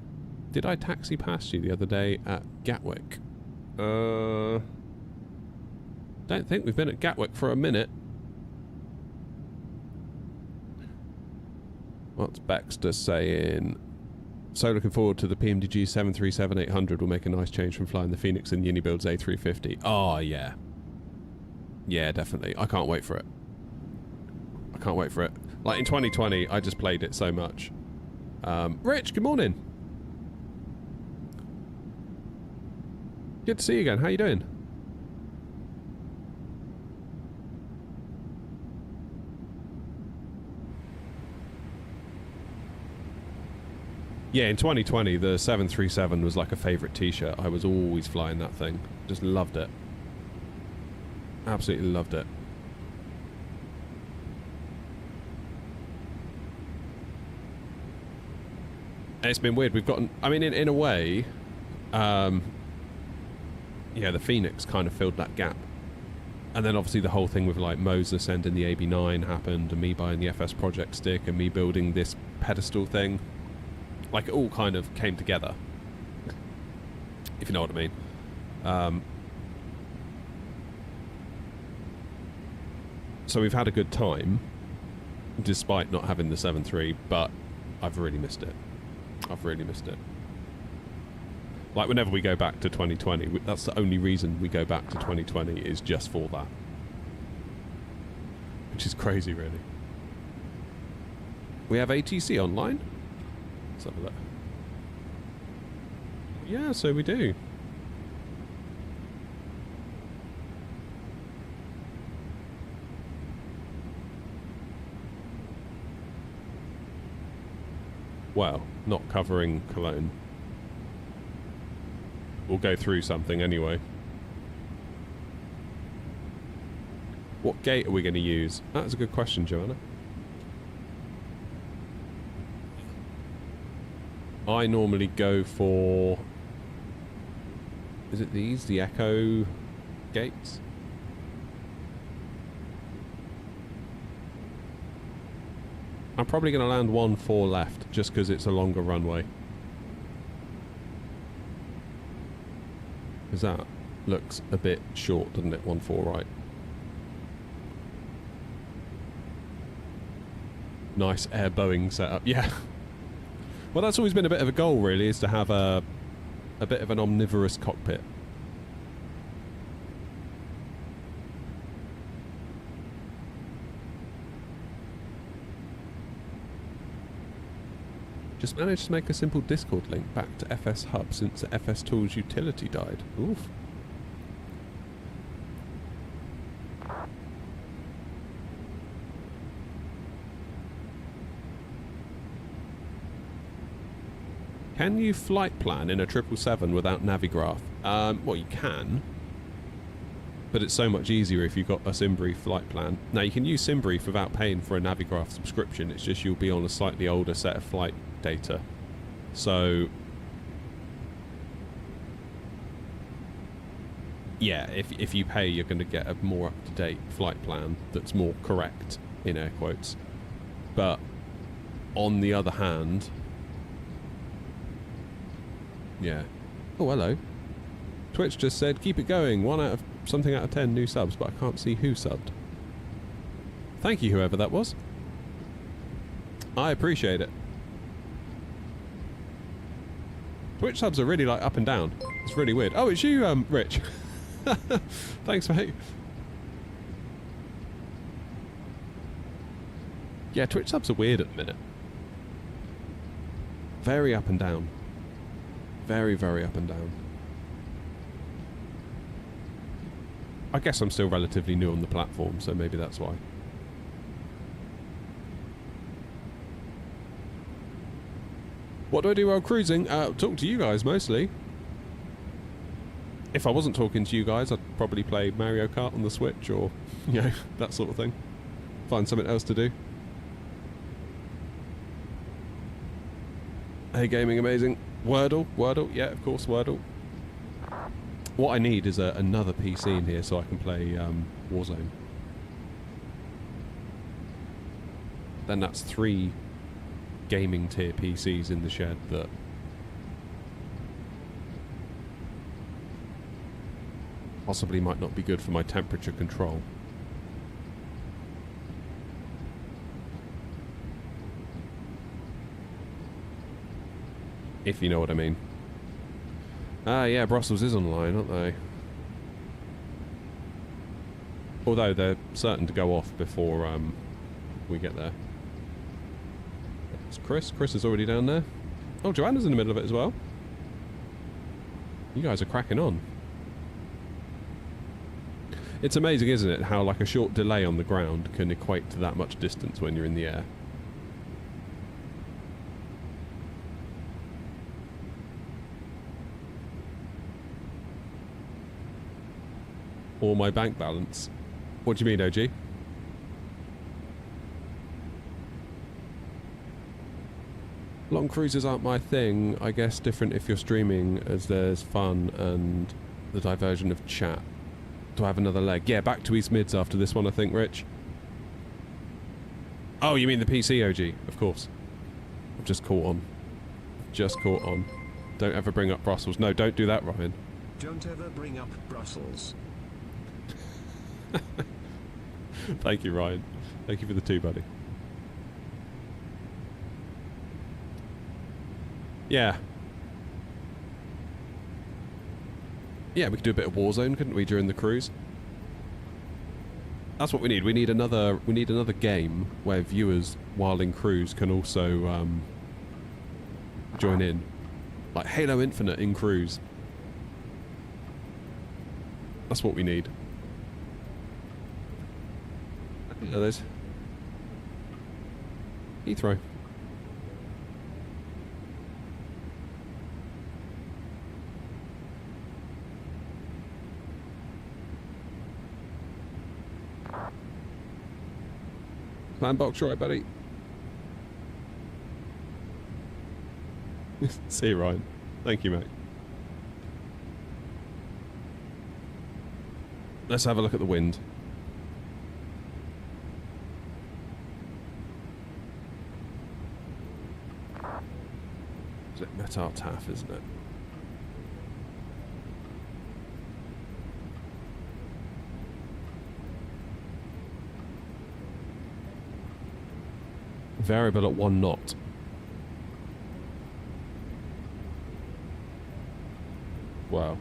Did I taxi past you the other day at Gatwick? Don't think we've been at Gatwick for a minute. What's Baxter saying? So looking forward to the PMDG 737-800. Will make a nice change from flying the Phoenix and Unibuild's A350. Oh, yeah. Yeah, definitely. I can't wait for it. I can't wait for it. Like, in 2020, I just played it so much. Rich, good morning. Good to see you again. How you doing? Yeah, in 2020, the 737 was like a favourite t-shirt. I was always flying that thing. Just loved it. Absolutely loved it. And it's been weird. We've gotten... I mean, in a way... yeah, the Phoenix kind of filled that gap. And then obviously the whole thing with like Moses sending the AB9 happened, and me buying the FS Project stick, and me building this pedestal thing. Like, it all kind of came together. If you know what I mean. So we've had a good time, despite not having the 7.3, but I've really missed it. I've really missed it. Like, whenever we go back to 2020, that's the only reason we go back to 2020 is just for that. Which is crazy, really. We have ATC online? Let's have a look. Yeah, so we do. Well, not covering Cologne. We'll go through something anyway. What gate are we going to use? That's a good question, Joanna. I normally go for... Is it these? The Echo gates? I'm probably going to land 1-4 left, just because it's a longer runway. Because that looks a bit short, doesn't it? 1-4 right. Nice Air Boeing setup. Yeah. Well, that's always been a bit of a goal, really, is to have a bit of an omnivorous cockpit. Just managed to make a simple Discord link back to FS Hub since the FS Tools utility died. Oof. Can you flight plan in a 777 without Navigraph? Well, you can. But it's so much easier if you've got a SimBrief flight plan. Now, you can use SimBrief without paying for a Navigraph subscription. It's just you'll be on a slightly older set of flight data. So, yeah, if you pay, you're going to get a more up-to-date flight plan that's more correct, in air quotes. But on the other hand, yeah. Oh, hello. Twitch just said, keep it going. 1 out of something out of 10 new subs, but I can't see who subbed. Thank you, whoever that was. I appreciate it. Twitch subs are really like up and down. It's really weird. Oh, it's you, Rich. Thanks, mate. Yeah, Twitch subs are weird at the minute. Very up and down. Very, very up and down. I guess I'm still relatively new on the platform, so maybe that's why. What do I do while cruising? Talk to you guys, mostly. If I wasn't talking to you guys, I'd probably play Mario Kart on the Switch, or, you know, that sort of thing. Find something else to do. Hey, gaming, amazing. Wordle, yeah, of course, Wordle. What I need is another PC in here so I can play Warzone. Then that's 3 gaming tier PCs in the shed that possibly might not be good for my temperature control. If you know what I mean. Ah, yeah, Brussels is online, aren't they? Although they're certain to go off before we get there. It's Chris. Chris is already down there. Oh, Joanna's in the middle of it as well. You guys are cracking on. It's amazing, isn't it, how like a short delay on the ground can equate to that much distance when you're in the air. Or my bank balance. What do you mean, OG? Long cruises aren't my thing. I guess different if you're streaming, as there's fun and the diversion of chat. Do I have another leg? Yeah, back to East Mids after this one, I think, Rich. Oh, you mean the PC, OG? Of course. I've just caught on. Just caught on. Don't ever bring up Brussels. No, don't do that, Ryan. Don't ever bring up Brussels. Thank you, Ryan. Thank you for the 2, buddy. Yeah. Yeah, we could do a bit of Warzone, couldn't we, during the cruise? That's what we need. We need another game where viewers, while in cruise, can also join in. Like Halo Infinite in cruise. That's what we need. There it is. Heathrow. Landbox, right, buddy? See you, Ryan. Thank you, mate. Let's have a look at the wind. Is it Metar Taff, isn't it? Variable at 1 knot. Wow.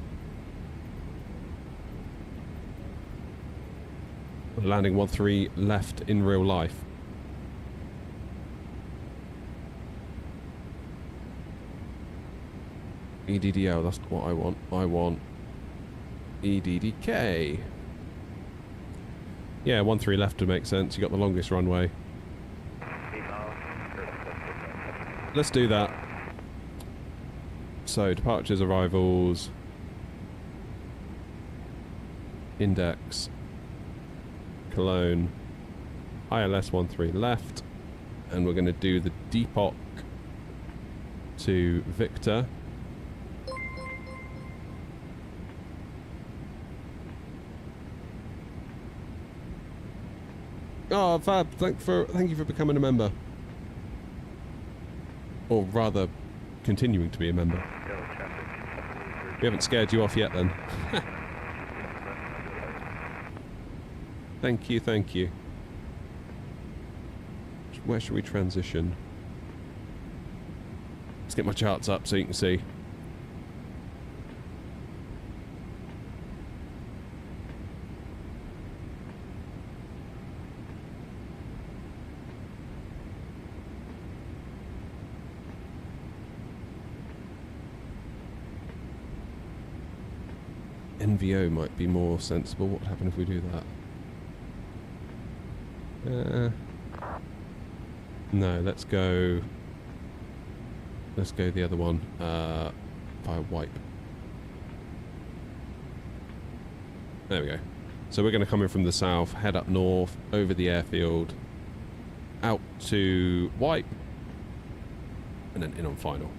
Landing 1-3 left in real life. EDDO, that's what I want. I want EDDK. Yeah, 1-3 left to make sense. You got the longest runway. Let's do that. So, departures, arrivals, index, Cologne, ILS 1-3 left, and we're going to do the Depok to Victor. Oh, Fab, thank you for becoming a member. Or rather, continuing to be a member. We haven't scared you off yet then. Thank you, thank you. Where should we transition? Let's get my charts up so you can see. NVO might be more sensible. What would happen if we do that? No, let's go the other one, via wipe. There we go. So we're going to come in from the south, head up north, over the airfield, out to wipe, and then in on final.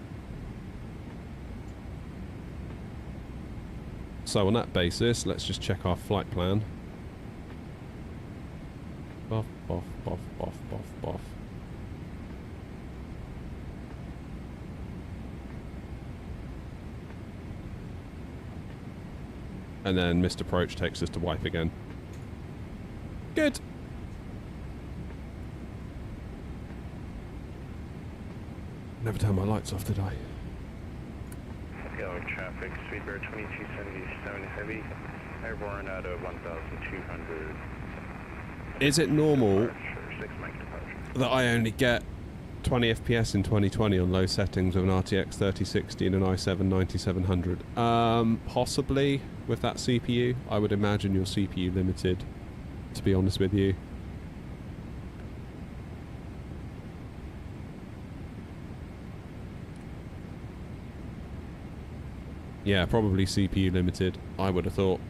So on that basis, let's just check our flight plan. Boff, boff, boff, boff, boff, boff. And then Missed Approach takes us to wipe again. Good. Never turned my lights off, did I? Going traffic, Speedbird 2277 heavy, airborne out of 1,200. Is it normal 6 mic departure. that I only get 20 FPS in 2020 on low settings with an RTX 3060 and an i7 9700? Possibly with that CPU. I would imagine your CPU limited, to be honest with you. Yeah, probably CPU limited, I would have thought.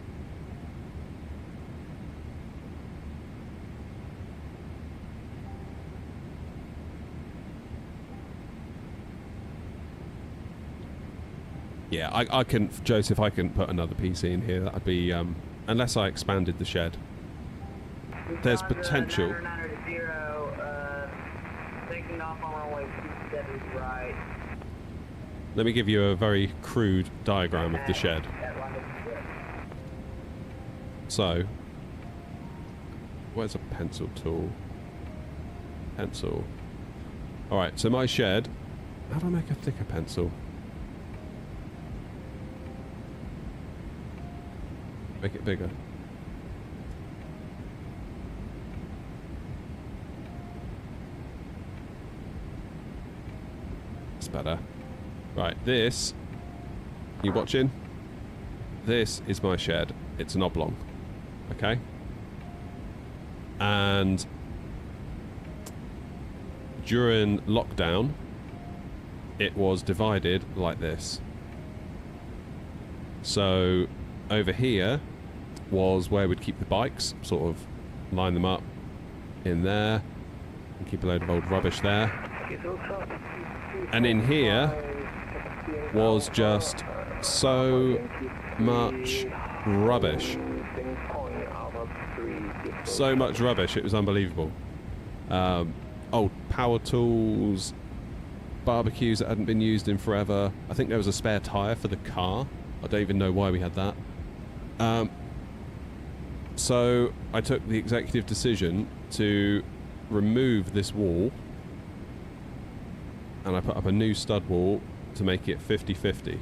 Yeah, I can, Joseph, I can put another PC in here. That'd be, unless I expanded the shed. There's potential. Taking off on runway 27 right. Let me give you a very crude diagram of the shed. So, where's a pencil tool? Pencil. Alright, so my shed... How do I make a thicker pencil? Make it bigger. It's better. Right, this... You watching? This is my shed. It's an oblong. Okay? And... during lockdown, it was divided like this. So, over here was where we'd keep the bikes, sort of line them up in there, and keep a load of old rubbish there. And in here was just so much rubbish. So much rubbish, it was unbelievable. Old power tools, barbecues that hadn't been used in forever. I think there was a spare tyre for the car. I don't even know why we had that. So I took the executive decision to remove this wall, and I put up a new stud wall to make it 50-50.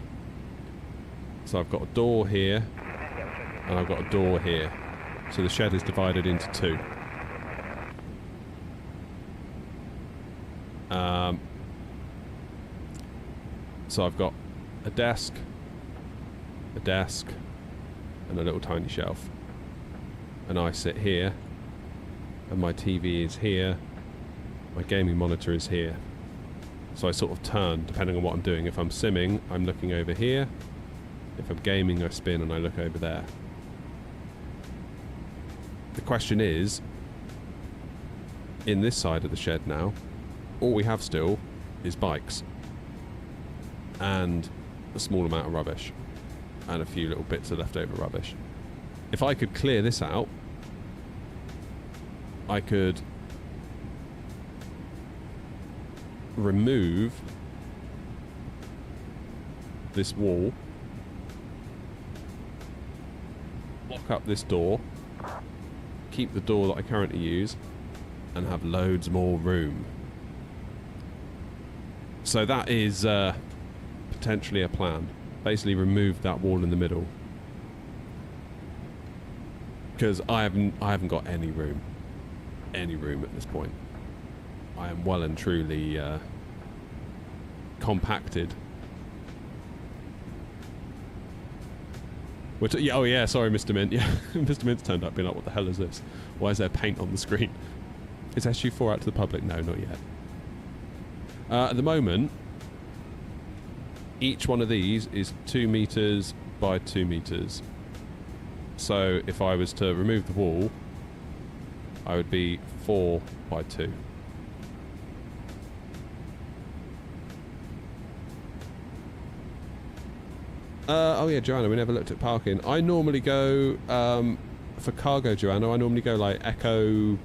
So I've got a door here, and I've got a door here. So the shed is divided into two. So I've got a desk, and a little tiny shelf. And I sit here, and my TV is here, my gaming monitor is here. So I sort of turn, depending on what I'm doing. If I'm simming, I'm looking over here. If I'm gaming, I spin and I look over there. The question is, in this side of the shed now, all we have still is bikes. And a small amount of rubbish. And a few little bits of leftover rubbish. If I could clear this out, I could remove this wall, lock up this door, keep the door that I currently use, and have loads more room. So that is potentially a plan. Basically remove that wall in the middle, because I haven't got any room at this point. I am well and truly compacted. Yeah, oh yeah, sorry, Mr. Mint. Yeah, Mr. Mint's turned up being like, what the hell is this? Why is there paint on the screen? Is SU4 out to the public? No, not yet. At the moment, each one of these is 2 meters by 2 meters. So if I was to remove the wall, I would be 4 by 2. Oh yeah, Joanna, we never looked at parking. I normally go, for cargo, Joanna, I normally go like Echo,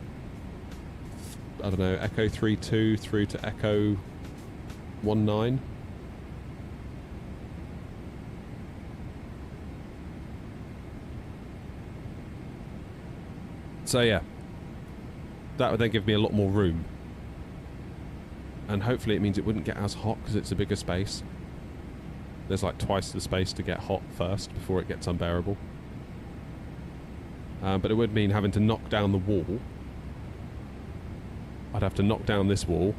I don't know, Echo 3-2 through to Echo 1-9. So yeah, that would then give me a lot more room. And hopefully it means it wouldn't get as hot because it's a bigger space. There's like twice the space to get hot first before it gets unbearable. But it would mean having to knock down the wall. I'd have to knock down this wall.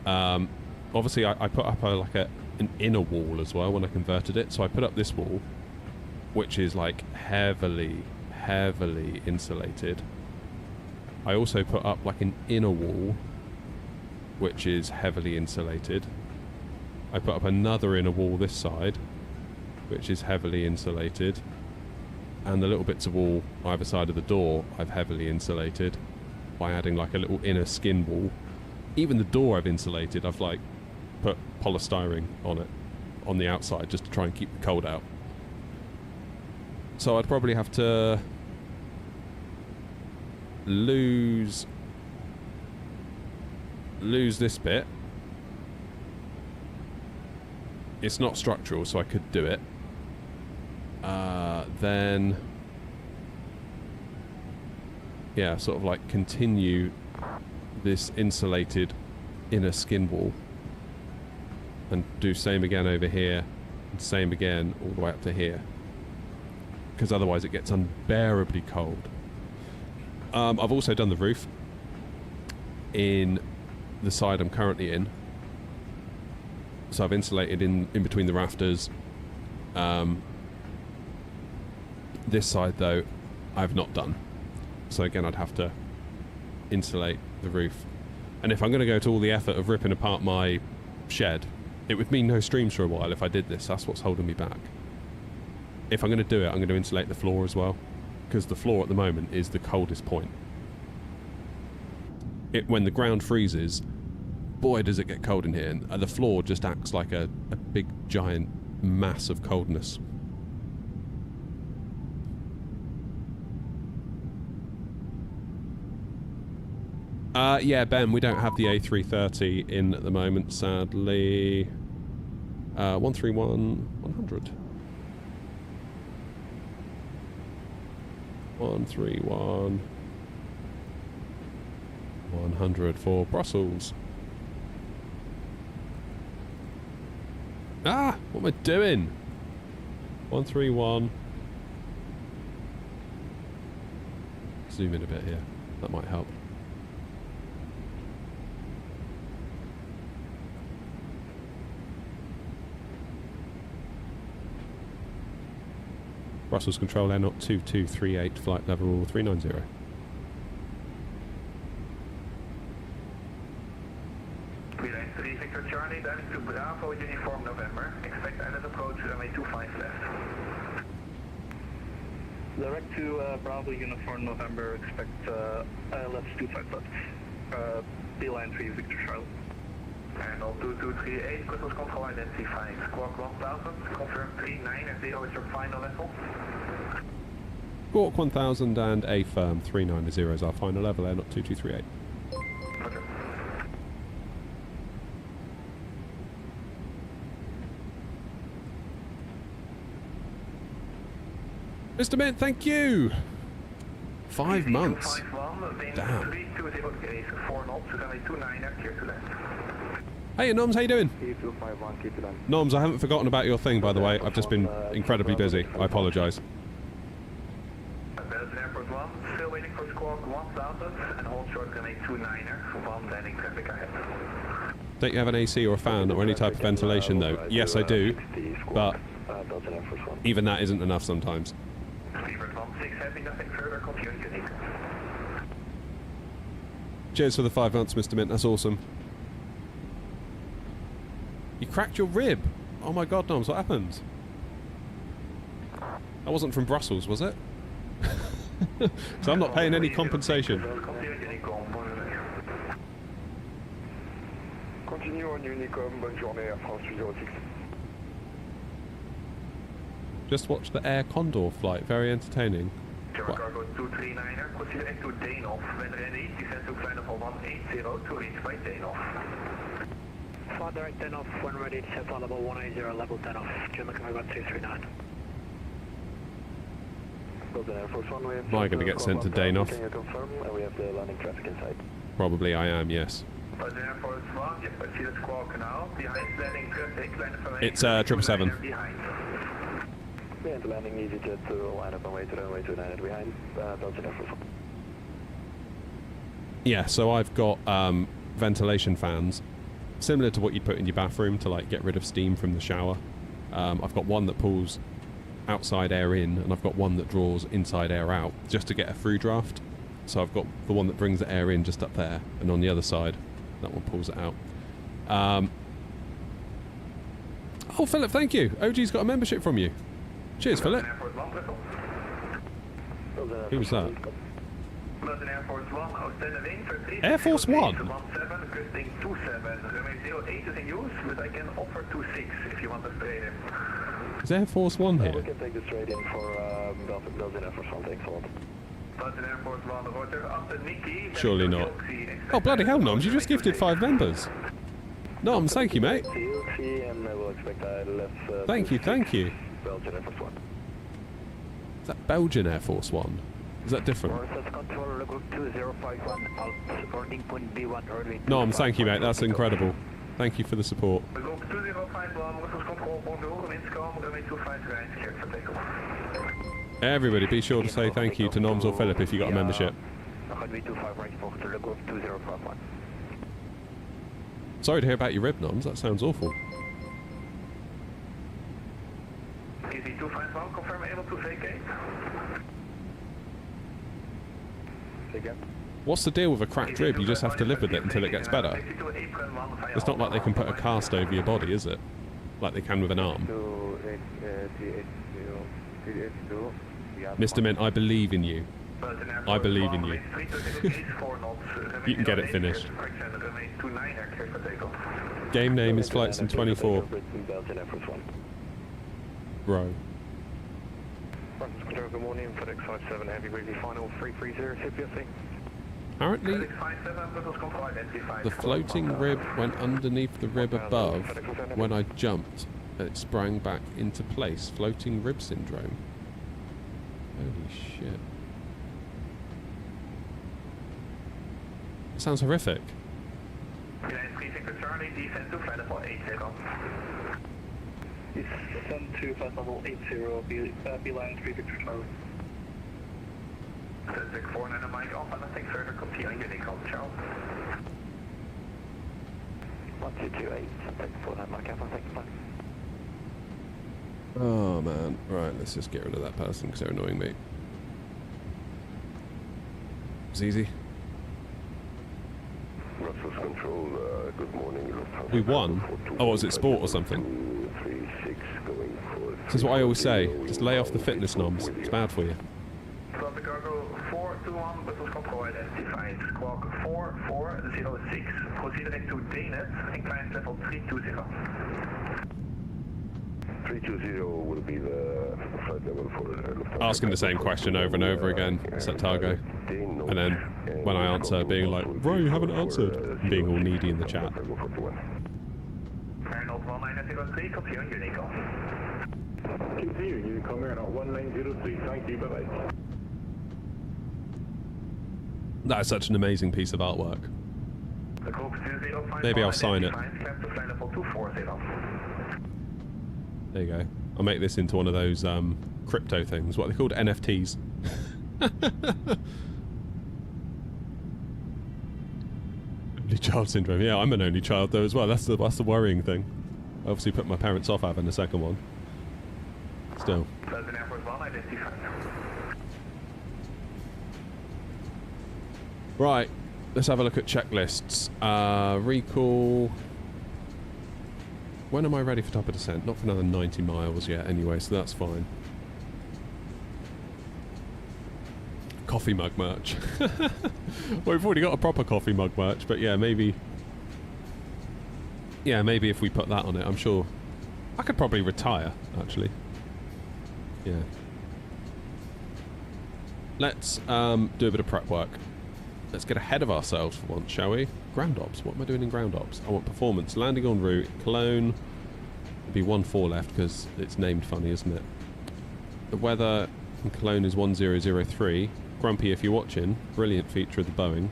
Obviously I put up an inner wall as well when I converted it. So I put up this wall, which is like heavily insulated. I also put up like an inner wall, which is heavily insulated. I put up another inner wall this side, which is heavily insulated, and the little bits of wall either side of the door I've heavily insulated by adding like a little inner skin wall. Even the door I've insulated. I've like put polystyrene on it on the outside just to try and keep the cold out. So I'd probably have to lose this bit. It's not structural, so I could do it. Then, yeah, sort of like continue this insulated inner skin wall and do same again over here and same again all the way up to here, because otherwise it gets unbearably cold. I've also done the roof in the side I'm currently in. So I've insulated in between the rafters. This side though, I've not done. So again, I'd have to insulate the roof. And if I'm going to go to all the effort of ripping apart my shed, it would mean no streams for a while if I did this. That's what's holding me back. If I'm going to do it, I'm going to insulate the floor as well, because the floor at the moment is the coldest point. When the ground freezes, boy does it get cold in here, and the floor just acts like a big giant mass of coldness. Yeah, Ben, we don't have the A330 in at the moment, sadly. 131 100. 131 100 for Brussels. Ah! What am I doing? 131. Zoom in a bit here. That might help. Brussels Control Air Not 2238, flight level 390. Victor Charlie, diving to Bravo, Uniform November. Expect island approach, runway 25 left. Direct to Bravo, Uniform November, expect ILS 25 left. Beeline 3, Victor Charlie. And on 2238, Brussels Control identified. Squawk 1000, confirm 39 and 0 is your final level. Squawk 1000 and A firm 390 is our final level, air not 2238. Roger. Mr. Mint, thank you! 5 months. Damn. Hey Noms, how you doing? Noms, I haven't forgotten about your thing, by the way. I've just been incredibly busy. I apologise. Airport 1, still waiting for squawk 1000 and hold short runway 29er, 1 landing traffic ahead. Don't you have an AC or a fan or any type of ventilation though? Yes, I do, but even that isn't enough sometimes. Speedbird 16 heavy, nothing further, continue unique. Cheers for the 5 months, Mr. Mint. That's awesome. You cracked your rib. Oh my god, Noms, what happened? That wasn't from Brussels, was it? So I'm not paying any compensation. Continue on Unicom, bonne journée, Air France 306. Just watch the Air Condor flight, very entertaining. German Cargo 239er, proceed to Dane-off. When ready, descend to flight level 180 to reach by Dane-off. Flight direct 10 off, when ready, descend flight level 180, level 10 off. German Cargo 239. Am I going to get sent to Dane-off? Can you confirm? We have the landing traffic inside. Probably I am, yes. Air Force 1, yes, I see the squawk now. Behind landing traffic, line of It's 777. behind. Yeah, the landing EasyJet to line up and wait to runway 29 behind. Belgian Air Force 1. Yeah, so I've got ventilation fans, similar to what you'd put in your bathroom to like get rid of steam from the shower. I've got one that pulls outside air in, and I've got one that draws inside air out, just to get a through draft. So I've got the one that brings the air in just up there, and on the other side, that one pulls it out. Oh, Philip, thank you. OG's got a membership from you. Cheers, Philip. Who was that? Air Force 1, Oostende wind for 3. Air Force One? 17, gusting 27. Runway 08 is in use, but I can offer 26 if you want to straight in. Is Air Force One here? We can take the straight in for Belgian Air Force 1, thanks a lot. Belgian Air Force 1, rotor after Nikki. Surely not. Oh, bloody hell, Noms, you just gifted 5 members. Noms, thank you, mate. Thank you, thank you. Belgian Air Force 1. Is that Belgian Air Force One? Is that different? Control, group 2051, out, boarding point B1, early. Noms, thank you, mate. That's incredible. Thank you for the support. Group 2051, Brussels control, bonjour, windscom, runway 25 right, cleared for takeoff. Everybody, be sure to say thank you to Noms or Philip if you got a membership. Runway 25 right, for the group 2051. Sorry to hear about your rib, Noms. That sounds awful. Easy 251, confirm able to vacate. Again. What's the deal with a cracked rib? You just have to live with it until it gets better. It's not like they can put a cast over your body, is it? Like they can with an arm. Mr. Mint, I believe in you. I believe in you. You can get it finished. Game name is Flight Sim 24. Bro. Good morning, FedEx 57 Heavy Weekly Final 330 CPSC. Apparently, the floating rib went underneath the rib above when I jumped, and it sprang back into place. Floating rib syndrome. Holy shit. It sounds horrific. Descend to flight level 80, B-line 3 Victor Charlie. Vic 49 and Mike Alpha, nothing further, continuing Unicom, ciao. 1228, Vic 49 Mike Alpha, thank you, Oh man. Right, let's just get rid of that person because they're annoying me. It's easy. Brussels Control, good morning. We won? Oh, was it sport or something? 236 going for... This is what I always say. Just lay off the fitness Noms. It's bad for you. Traffic Cargo 421, Brussels Control identified. Squawk 4406. Proceed direct to Dane-net and climb level 320. 320 will be the flight level asking the same question over and over again, Septago. And then when I answer, being like, bro, you haven't answered. And being all needy in the chat. Continue, you come here at 1903, thank you, bye-bye. That is such an amazing piece of artwork. Maybe I'll sign it. There you go. I'll make this into one of those crypto things. What are they called? NFTs. Only child syndrome. Yeah, I'm an only child though as well. That's the worrying thing. I obviously put my parents off having the second one. Still. Right, let's have a look at checklists. Recall. When am I ready for top of descent? Not for another 90 miles yet anyway, so that's fine. Coffee mug merch. Well, we've already got a proper coffee mug merch, but yeah, maybe... Yeah, maybe if we put that on it, I'm sure... I could probably retire, actually. Yeah. Let's do a bit of prep work. Let's get ahead of ourselves for once, shall we? Ground ops. What am I doing in ground ops? I want performance. Landing en route. Cologne. There'll be 1-4 left because it's named funny, isn't it? The weather in Cologne is 1003. Grumpy, if you're watching, brilliant feature of the Boeing.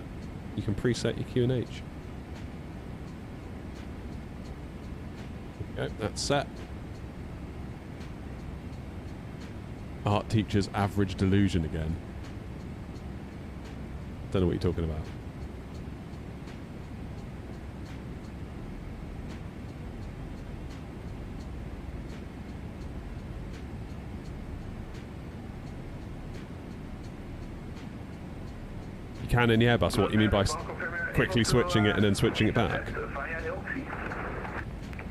You can preset your QNH. There we go. That's set. Art teacher's average delusion again. Don't know what you're talking about. You can in the Airbus. What you mean by quickly switching it and then switching it back?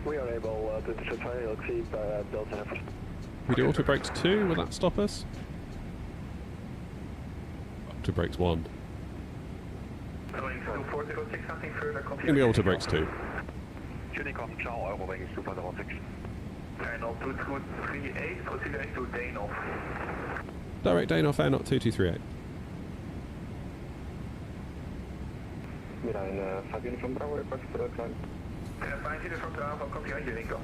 We are able to switch via LXC Delta effort. We do auto brakes 2. Will that stop us? Auto brakes 1. Gonna be auto brakes 2. Unicom, ciao, Eurowings 256. Channel 2238, proceeding to Danoff. Direct Danoff Air, not 2238. Milan 5 Uniform Bravo, request for the climb. 5 Uniform Bravo, copy on Unicom.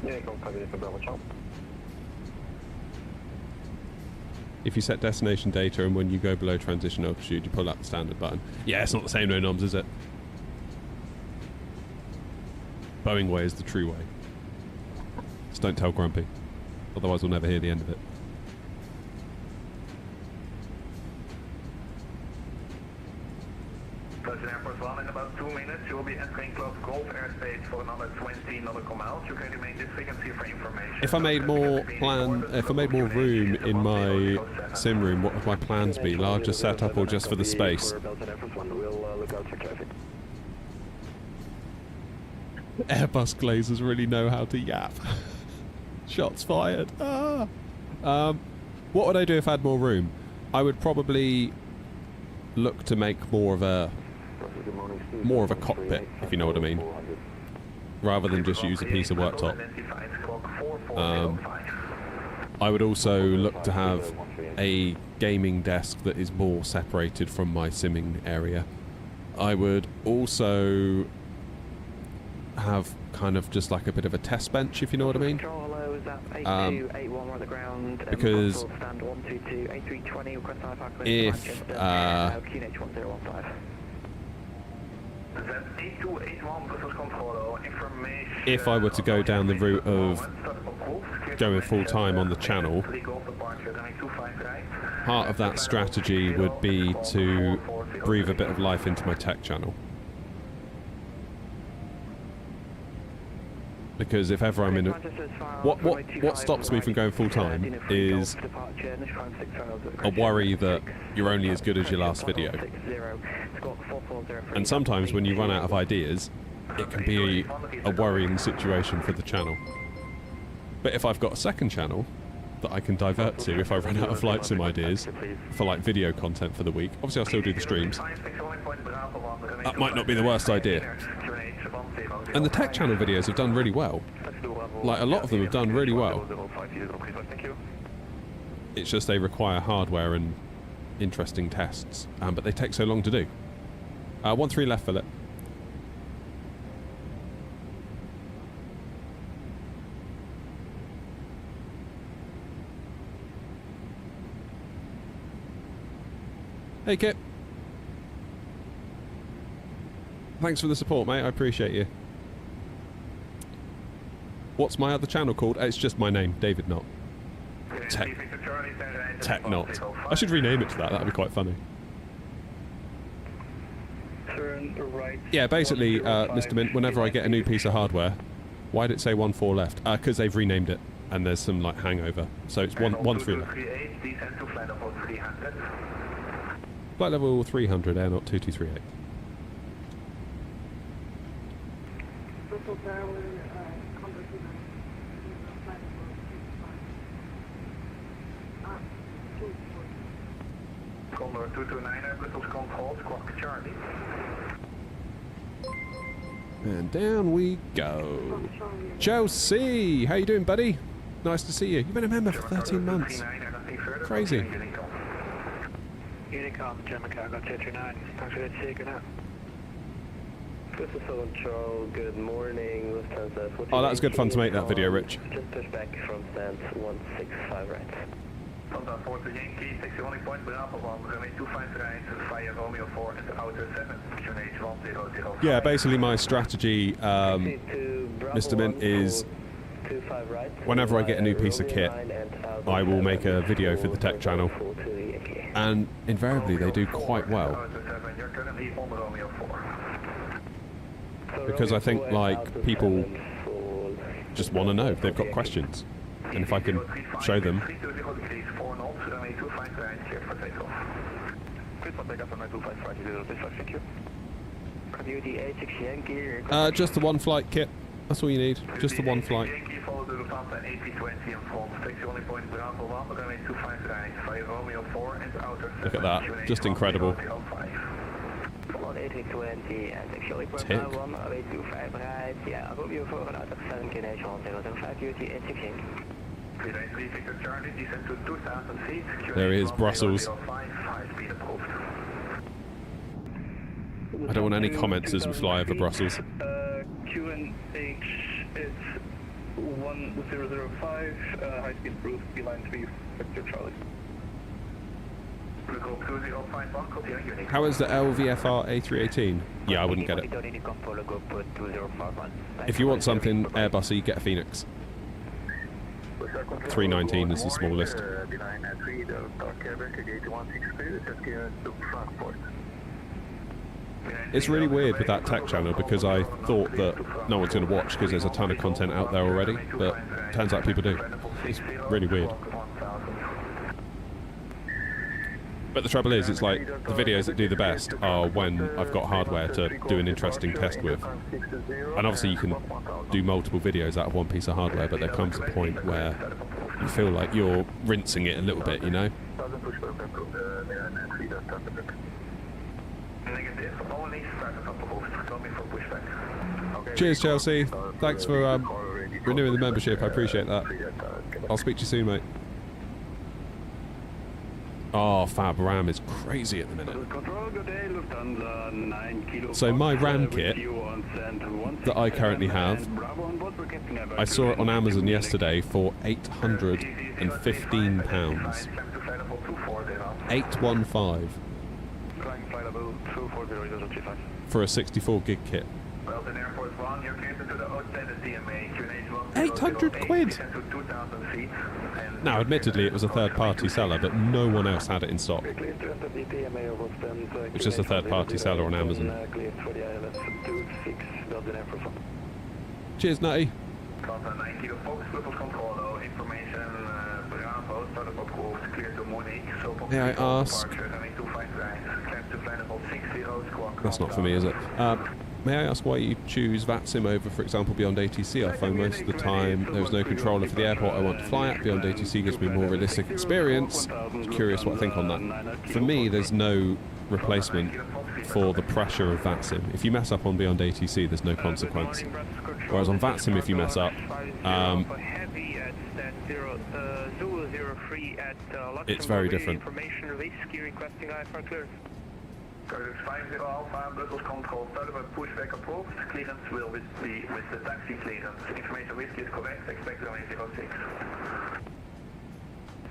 Unicom 5 Uniform Bravo, ciao. If you set destination data and when you go below transition altitude, you pull out the standard button. Yeah, it's not the same no noms, is it? Boeing way is the true way. Just don't tell Grumpy. Otherwise we'll never hear the end of it. Virgin Airport 1 in about 2 minutes. You will be entering close Gulf airspace for another 20 nautical miles. You can remain this frequency for information. If I made more room in my sim room, what would my plans be? Larger setup or just for the space? Airbus glazers really know how to yap. Shots fired. Ah. What would I do if I had more room? I would probably look to make more of a cockpit, if you know what I mean, rather than just use a piece of worktop. I would also look to have a gaming desk that is more separated from my simming area. I would also have kind of just like a bit of a test bench, if you know what I mean. Because if I were to go down the route of going full time on the channel, part of that strategy would be to breathe a bit of life into my tech channel. Because if ever I'm in a... What stops me from going full time is a worry that you're only as good as your last video. And sometimes when you run out of ideas, it can be a worrying situation for the channel. But if I've got a second channel that I can divert to if I run out of flight sim ideas for like video content for the week, obviously I'll still do the streams, that might not be the worst idea. And the tech channel videos have done really well. Like, a lot of them have done really well. It's just they require hardware and interesting tests, but they take so long to do. 1-3 left, Philip. Hey, Kit. Thanks for the support, mate. I appreciate you. What's my other channel called? It's just my name, David Knott. Tech Knott. I should rename it to that. That'd be quite funny. Turn right. Yeah, basically, Mr. Mint, whenever I get a new piece of hardware, why did it say 1-4 left? Because they've renamed it, and there's some like hangover. So it's 1-3 left. Flight level 300, air not 2238. Condor 229, Brussels control, squawk Charlie. And down we go. Chelsea, how you doing, buddy? Nice to see you. You've been a member for 13 months. Crazy. Unicom, German Cargo 239. Thanks for that shaking out. This is Southern Charles, good morning. Lufthansa. Oh, that was good fun to make that video, Rich. Just push back from stand 165 right. Vandaag voor de Yankee, 61 point, Bravo 1, runway 25 right, via Romeo 4 into outer 7, QNH 1005. Yeah, basically my strategy, Mr. Mint, is whenever I get a new piece of kit, I will make a video for the tech channel, and invariably they do quite well. Because I think, like, people just want to know, they've got questions, and if I can show them. Just the one flight, Kit. That's all you need. Just the one flight. Look at that. Just incredible. Tick. There he is, Brussels. I don't want any comments as we fly over Brussels. QNH, it's 1005, high speed roof, beeline 3, Victor Charlie. How is the LVFR A318? Yeah, I wouldn't get it. If you want something Airbusy, get a Phoenix. 319 is the smallest. It's really weird with that tech channel because I thought that no one's going to watch because there's a ton of content out there already, but turns out people do. It's really weird. But the trouble is, it's like the videos that do the best are when I've got hardware to do an interesting test with. And obviously you can do multiple videos out of one piece of hardware, but there comes a point where you feel like you're rinsing it a little bit, you know? Cheers, Chelsea. Thanks for renewing the membership. I appreciate that. I'll speak to you soon, mate. Oh, Fab RAM is crazy at the minute. So my RAM kit that I currently have, I saw it on Amazon yesterday for £815. 815 for a 64 gig kit. 800 quid! Now, admittedly, it was a third-party seller, but no one else had it in stock. It's just a third-party seller on Amazon. Cheers, Nutty. May I ask... That's not for me, is it? May I ask why you choose VATSIM over, for example, Beyond ATC? I find most of the time there is no controller for the airport I want to fly at. Beyond ATC gives me a more realistic experience. I'm curious what I think on that. For me, there's no replacement for the pressure of VATSIM. If you mess up on Beyond ATC, there's no consequence. Whereas on VATSIM, if you mess up, it's very different. Curtis 50 Alpha, Brussels control, Thunderbird pushback approved. Clearance will be with the taxi clearance. Information whiskey is correct, expect runway 06.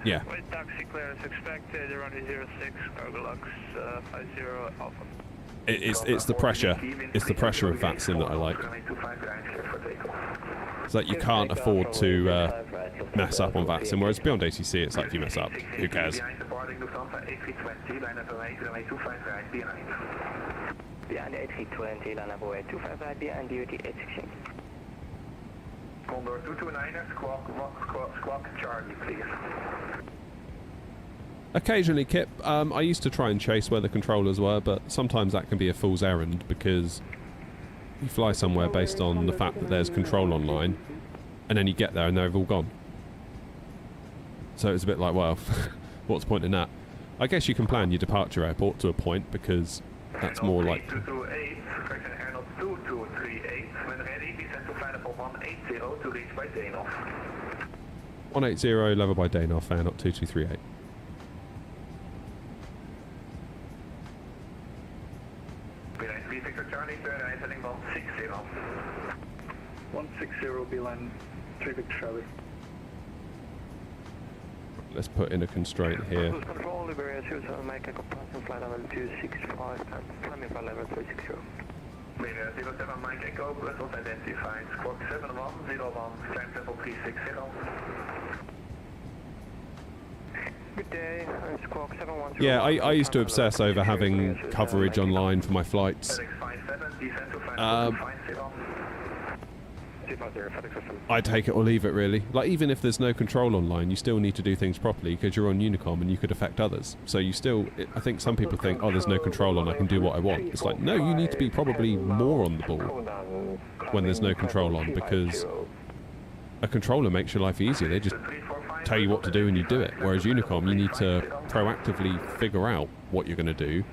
Yeah. With taxi clearance expected, runway 06, cargo lux 50 Alpha. It's the pressure. It's the pressure of VATSIM that I like. It's like you can't afford to mess up on VATSIM, whereas Beyond ATC, it's like if you mess up, who cares? Behind the 8320, line up away 25 right behind duty 816. Condor 229er, squawk Charlie, please. Occasionally, Kip, I used to try and chase where the controllers were, but sometimes that can be a fool's errand because you fly somewhere based on the fact that there's control online, and then you get there and they've all gone. So it's a bit like, well, what's the point in that? I guess you can plan your departure airport to a point because that's more like... 228, correction Airnaut 2238, when ready, descend to flight level 180 to reach by Danoff. 180, level by Danoff, Airnaut 2238. Beeline 3 Victor Charlie, turn right heading 160. 160, Beeline 3 Victor Charlie. Let's put in a constraint here. Control, Liberia 27, Mike, passing flight level 265 and climbing flight level 360. Liberia 07, Mike, Echo, Brussels identified, squawk 7101, climb level 360. Good day, squawk 710. Yeah, I used to obsess over having coverage online for my flights. I take it or leave it, really. Like, even if there's no control online, you still need to do things properly because you're on Unicom and you could affect others. So you still... I think some people think, oh, there's no control on, I can do what I want. It's like, no, you need to be probably more on the ball when there's no control on, because a controller makes your life easier. They just tell you what to do and you do it. Whereas Unicom, you need to proactively figure out what you're going to do,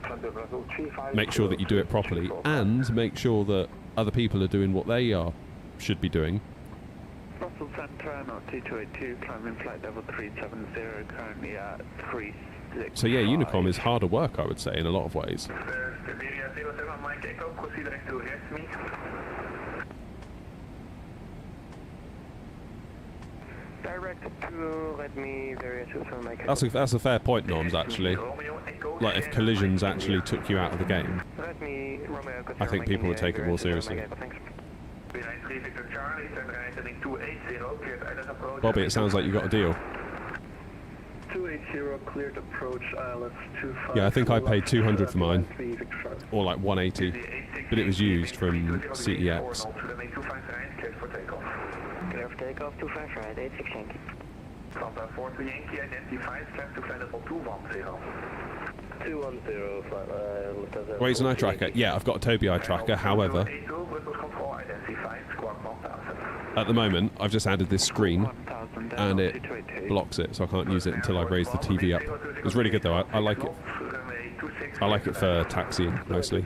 make sure that you do it properly, and make sure that other people are doing what they should be doing. Brussels Centre, not 2282, climbing flight level 370, currently at 365. So yeah, Unicom is harder work, I would say, in a lot of ways. Direct to let me various That's a fair point, Norms, actually. Like, if collisions actually took you out of the game, I think people would take it more seriously. Bobby, it sounds like you got a deal. 280, cleared approach, ILS 25. Yeah, I think I paid 200 for mine, or like 180, but it was used from CEX. Clear for takeoff, 25 right, 86 Yankee. Santa 43 Yankee identifies, climb to flight level 210. 210, Waze and eye tracker. Yeah, I've got a Toby eye tracker, however, at the moment, I've just added this screen, and it blocks it, so I can't use it until I raise the TV up. It's really good though, I like it. I like it for taxiing, mostly.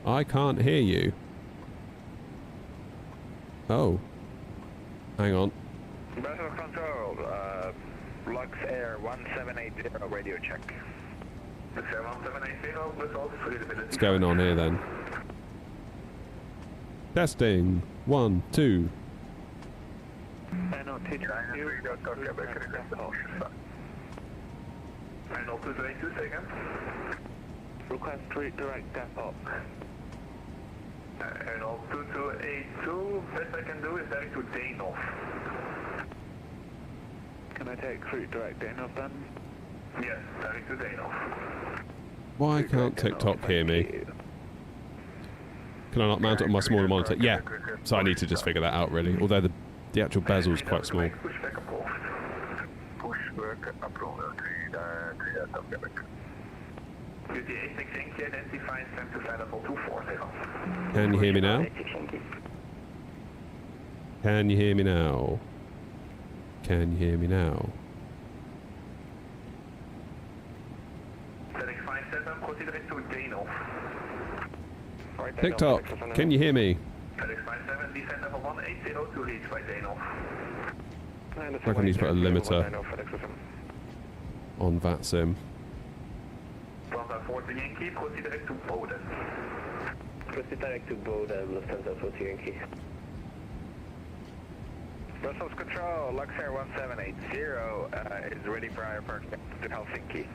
I can't hear you. Oh. Hang on. Brussels Control, Lux Air 1780, radio check. What's going on here then? Testing. 1, 2. Request direct depot. Airnaut 2282, best I can do is direct to Danoff. Can I take route direct Danoff then? Yes, direct to Danoff. Why can't TikTok hear me? Can I not mount it on my smaller monitor? Yeah, so I need to just figure that out, really. Although the actual bezel is quite small. Can you hear me now? Can you hear me now? Can you hear me now? TikTok, can you hear me? FedEx 57, descent level 180 to reach by Dano. I reckon I need to put a limiter on VATSIM. Branda 14 Yankee, proceed direct to Boden. Proceed direct to Boden, Lufthansa 14 Yankee. Brussels Control, Luxair 1780 is ready for our approach to Helsinki.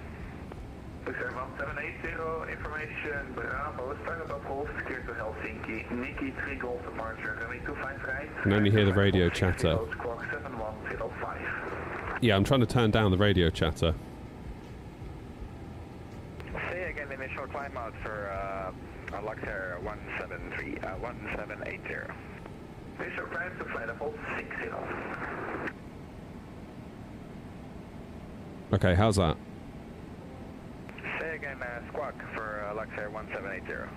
Luxair 1780, information Bravo, started up Golf, clear to Helsinki. Nikki 3 Golf departure, runway 25 right. I can only hear the radio chatter. Squawk 7105. Yeah, I'm trying to turn down the radio chatter. Say again, initial climb out for Luxair 1780. Initial climb to flight level 60. Okay, how's that? Say again, squawk for Luxair 1780.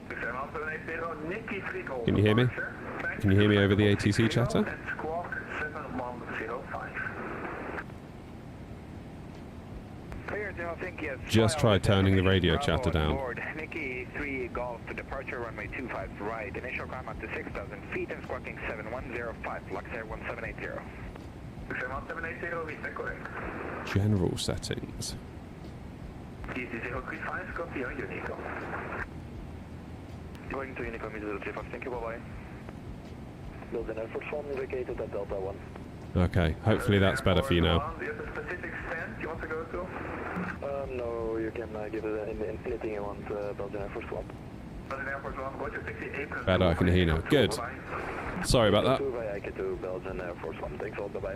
Luxair 1780, Nikki 3 Golf. Can you hear me? departure. Can you hear me over the ATC chatter? And squawk 7105. Clear to Helsinki. Just tried turning the radio chatter down. Nikki 3 Golf to departure runway 25 right. Initial climb up to 6,000 feet and squawking 7105. Luxair 1780. Luxair 1780, reach the correct. General settings. Easy 035, copy on Unico. Going to Unico, 035, thank you, bye-bye. Belgian Air Force 1 located at Delta 1. Okay, hopefully that's better for you now. Do you have a specific stand you want to go to? No, you can give it anything you want, Belgian Air Force 1. Belgian Air Force 1, go to 68. Better, I can hear you now. Good. Sorry about that. to Belgian Air Force 1, thanks all, bye-bye.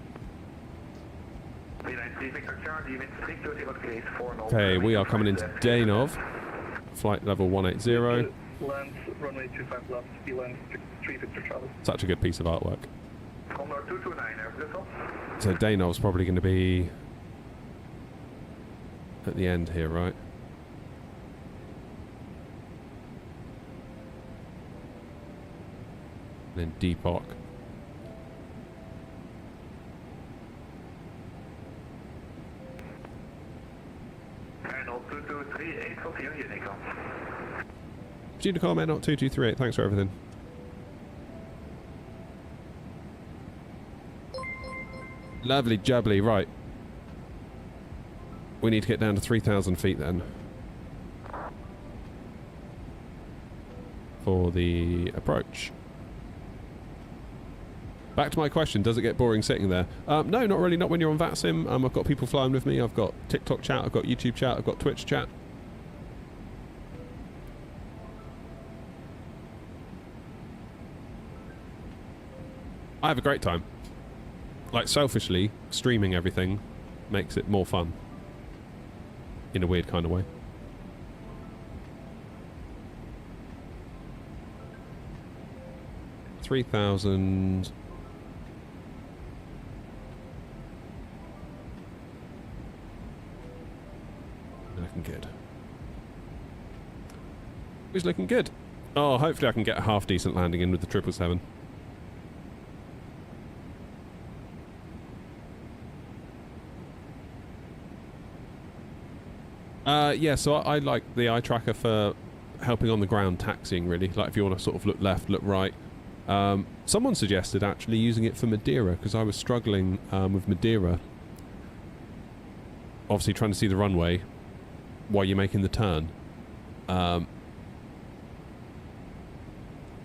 Okay, we are coming into Danov. Flight level 180. Land, runway 25 left, Elan 3 Victor Charlie. Such a good piece of artwork. Condor 229, Air Bristol. So Danov's probably going to be at the end here, right? And then Depok. Arnold 2238, copy on Unico. Unicom Not 2238, thanks for everything. Lovely jubbly, right. We need to get down to 3,000 feet then. For the approach. Back to my question, does it get boring sitting there? No, not really, not when you're on VATSIM. I've got people flying with me, I've got TikTok chat, I've got YouTube chat, I've got Twitch chat. I have a great time. Like, selfishly, streaming everything makes it more fun. In a weird kind of way. $3,000. Looking good. Who's looking good? Oh, hopefully I can get a half decent landing in with the 777. Yeah, so I like the eye tracker for helping on the ground taxiing, really. Like if you want to sort of look left, look right. Someone suggested actually using it for Madeira, because I was struggling with Madeira. Obviously trying to see the runway while you're making the turn.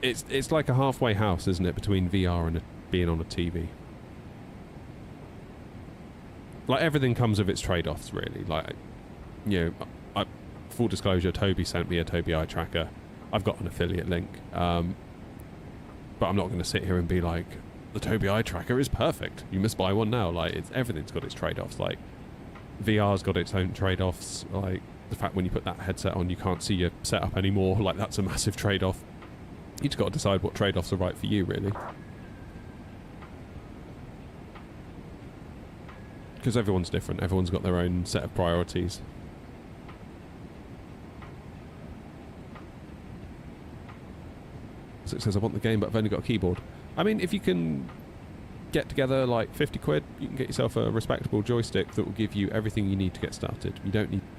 It's like a halfway house, isn't it, between VR and being on a TV. Like everything comes with its trade-offs, really. Like, you know, full disclosure, Toby sent me a Toby eye tracker. I've got an affiliate link, but I'm not going to sit here and be like, the Toby eye tracker is perfect. You must buy one now. Like, everything's got its trade-offs. Like, VR's got its own trade-offs. Like the fact when you put that headset on, you can't see your setup anymore. Like, that's a massive trade-off. You just got to decide what trade-offs are right for you, really. Because everyone's different. Everyone's got their own set of priorities. So it says, I want the game, but I've only got a keyboard. I mean, if you can get together like 50 quid, you can get yourself a respectable joystick that will give you everything you need to get started. You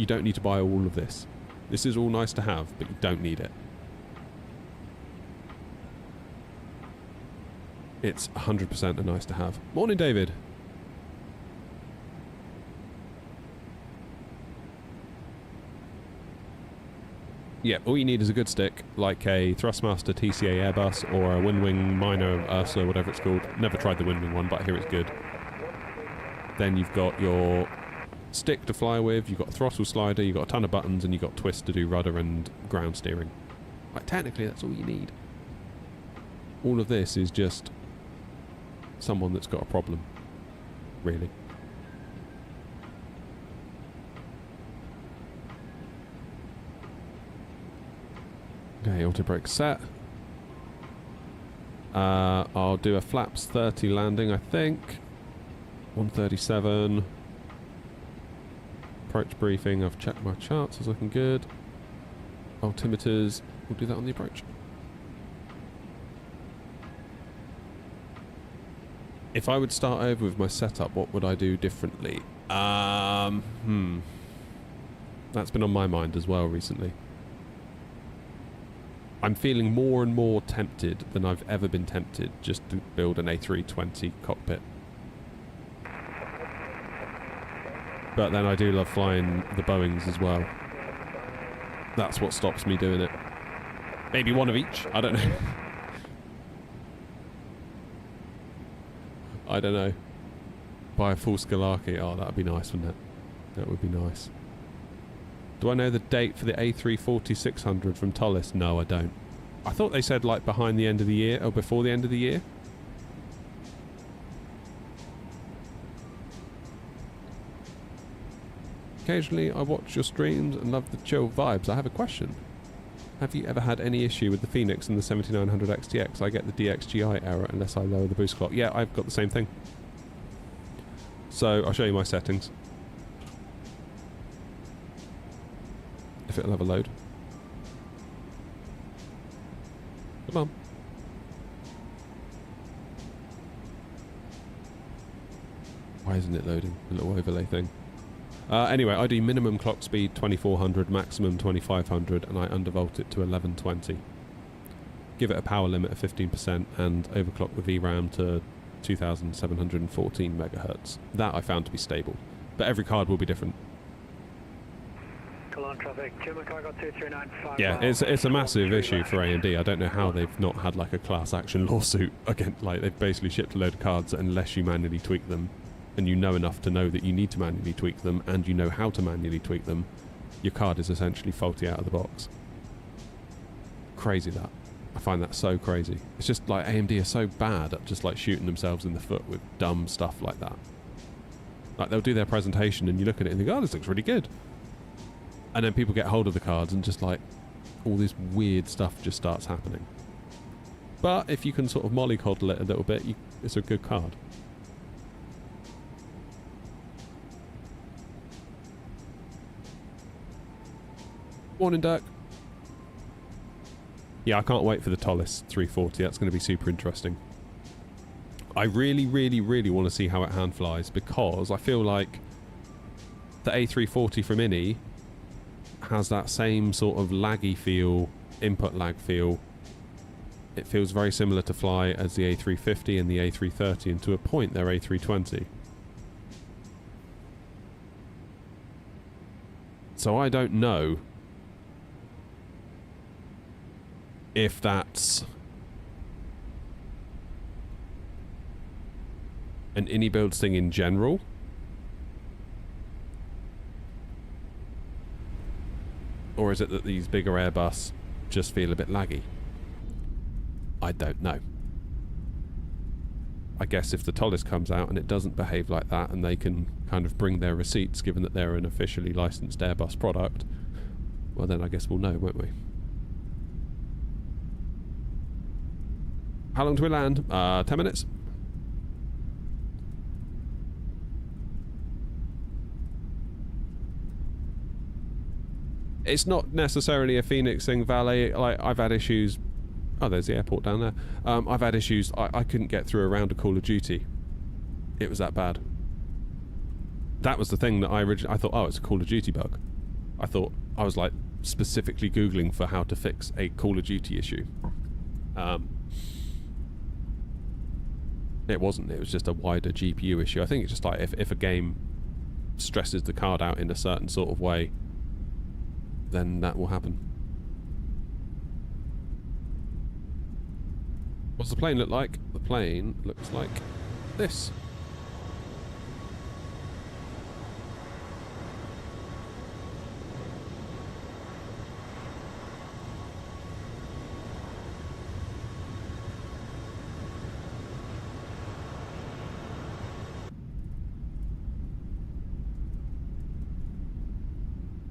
don't need to buy all of this. This is all nice to have, but you don't need it. it's 100% a nice to have. Morning, David. Yeah, all you need is a good stick, like a Thrustmaster TCA Airbus or a Windwing Minor Ursa, whatever it's called. Never tried the Windwing one, but I hear it's good. Then you've got your stick to fly with, you've got a throttle slider, you've got a ton of buttons, and you've got twist to do rudder and ground steering. Like, technically, that's all you need. All of this is just someone that's got a problem, really. Okay, auto brake set. I'll do a flaps 30 landing, I think. 137. Approach briefing, I've checked my charts, it's looking good. Altimeters, we'll do that on the approach. If I would start over with my setup, what would I do differently? That's been on my mind as well recently. I'm feeling more and more tempted than I've ever been tempted just to build an A320 cockpit. But then I do love flying the Boeings as well. That's what stops me doing it. Maybe one of each, I don't know. I don't know. Buy a full Scalarchi. Oh, that would be nice, wouldn't it? That would be nice. Do I know the date for the A340-600 from Tullis? No, I don't. I thought they said like behind the end of the year or before the end of the year. Occasionally I watch your streams and love the chill vibes. I have a question. Have you ever had any issue with the Phoenix and the 7900 XTX? I get the DXGI error unless I lower the boost clock. Yeah, I've got the same thing. So I'll show you my settings. If it'll have a load. Come on. Why isn't it loading? The little overlay thing. Anyway, I do minimum clock speed 2400, maximum 2500, and I undervolt it to 1120. Give it a power limit of 15% and overclock the VRAM to 2714 megahertz. That I found to be stable, but every card will be different. Traffic, Cargo 2395. Yeah, it's a massive issue for AMD. I don't know how they've not had like a class action lawsuit against, like they've basically shipped a load of cards that unless you manually tweak them, and you know enough to know that you need to manually tweak them, and you know how to manually tweak them, your card is essentially faulty out of the box. Crazy that. I find that so crazy. It's just like AMD are so bad at just like shooting themselves in the foot with dumb stuff like that. Like they'll do their presentation and you look at it and think, oh, this looks really good. And then people get hold of the cards and just like all this weird stuff just starts happening. But if you can sort of mollycoddle it a little bit, it's a good card. Morning, Dirk. Yeah, I can't wait for the Tullis 340. That's going to be super interesting. I really, really, really want to see how it hand flies because I feel like the A340 from INI has that same sort of laggy feel, input lag feel. It feels very similar to fly as the A350 and the A330, and to a point they're A320. So I don't know if that's an INI builds thing in general, or is it that these bigger Airbus just feel a bit laggy? I don't know. I guess if the Tullis comes out and it doesn't behave like that and they can kind of bring their receipts given that they're an officially licensed Airbus product, well then I guess we'll know, won't we? How long do we land? 10 minutes. It's not necessarily a Phoenix thing, Valet. Like, I've had issues. Oh, there's the airport down there. I've had issues. I couldn't get through a round of Call of Duty. It was that bad. That was the thing that I thought, oh, it's a Call of Duty bug. I was like specifically Googling for how to fix a Call of Duty issue. It wasn't. It was just a wider GPU issue. I think it's just like if a game stresses the card out in a certain sort of way, then that will happen. What's the plane look like? The plane looks like this.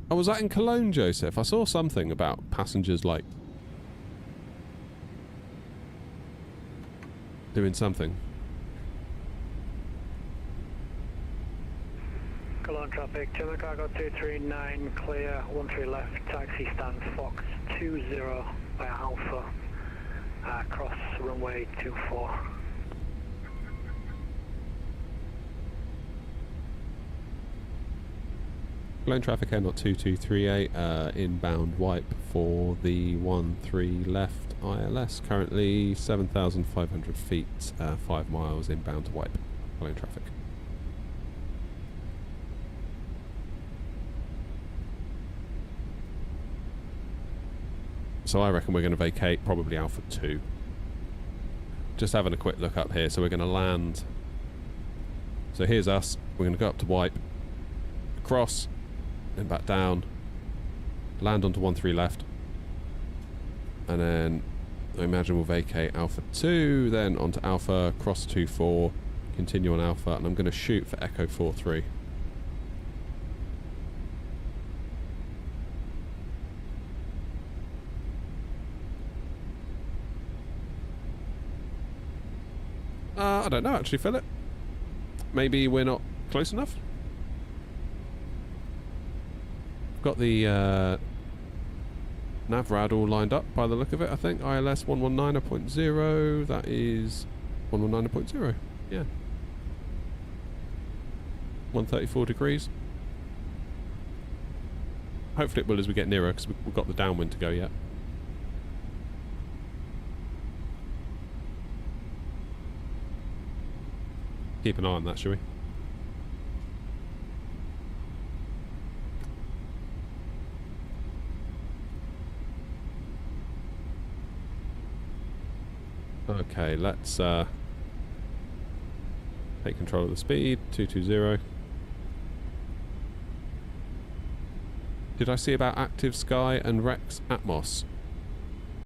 Oh, was that in Cologne, Joseph? I saw something about passengers, like, doing something. Cologne traffic, German cargo 239, clear, 13 left, taxi stand Fox 20 by Alpha, cross runway 24. Cologne traffic air not 2238, inbound wipe for the 13 left ILS, currently 7,500 feet, 5 miles inbound to wipe. Cologne traffic. So I reckon we're going to vacate probably Alpha 2. Just having a quick look up here, so we're going to land. So here's us, we're going to go up to wipe, across, then back down, land onto 13 left, and then I imagine we'll vacate Alpha 2, then onto Alpha, cross 24, continue on Alpha, and I'm going to shoot for Echo 43. I don't know actually, Philip. Maybe we're not close enough? Got the Navrad all lined up by the look of it, I think. ILS 119.0, that is 119.0, yeah. 134 degrees. Hopefully it will as we get nearer, because we've got the downwind to go yet. Keep an eye on that, shall we? Okay, let's take control of the speed, 220. Did I see about Active Sky and Rex Atmos?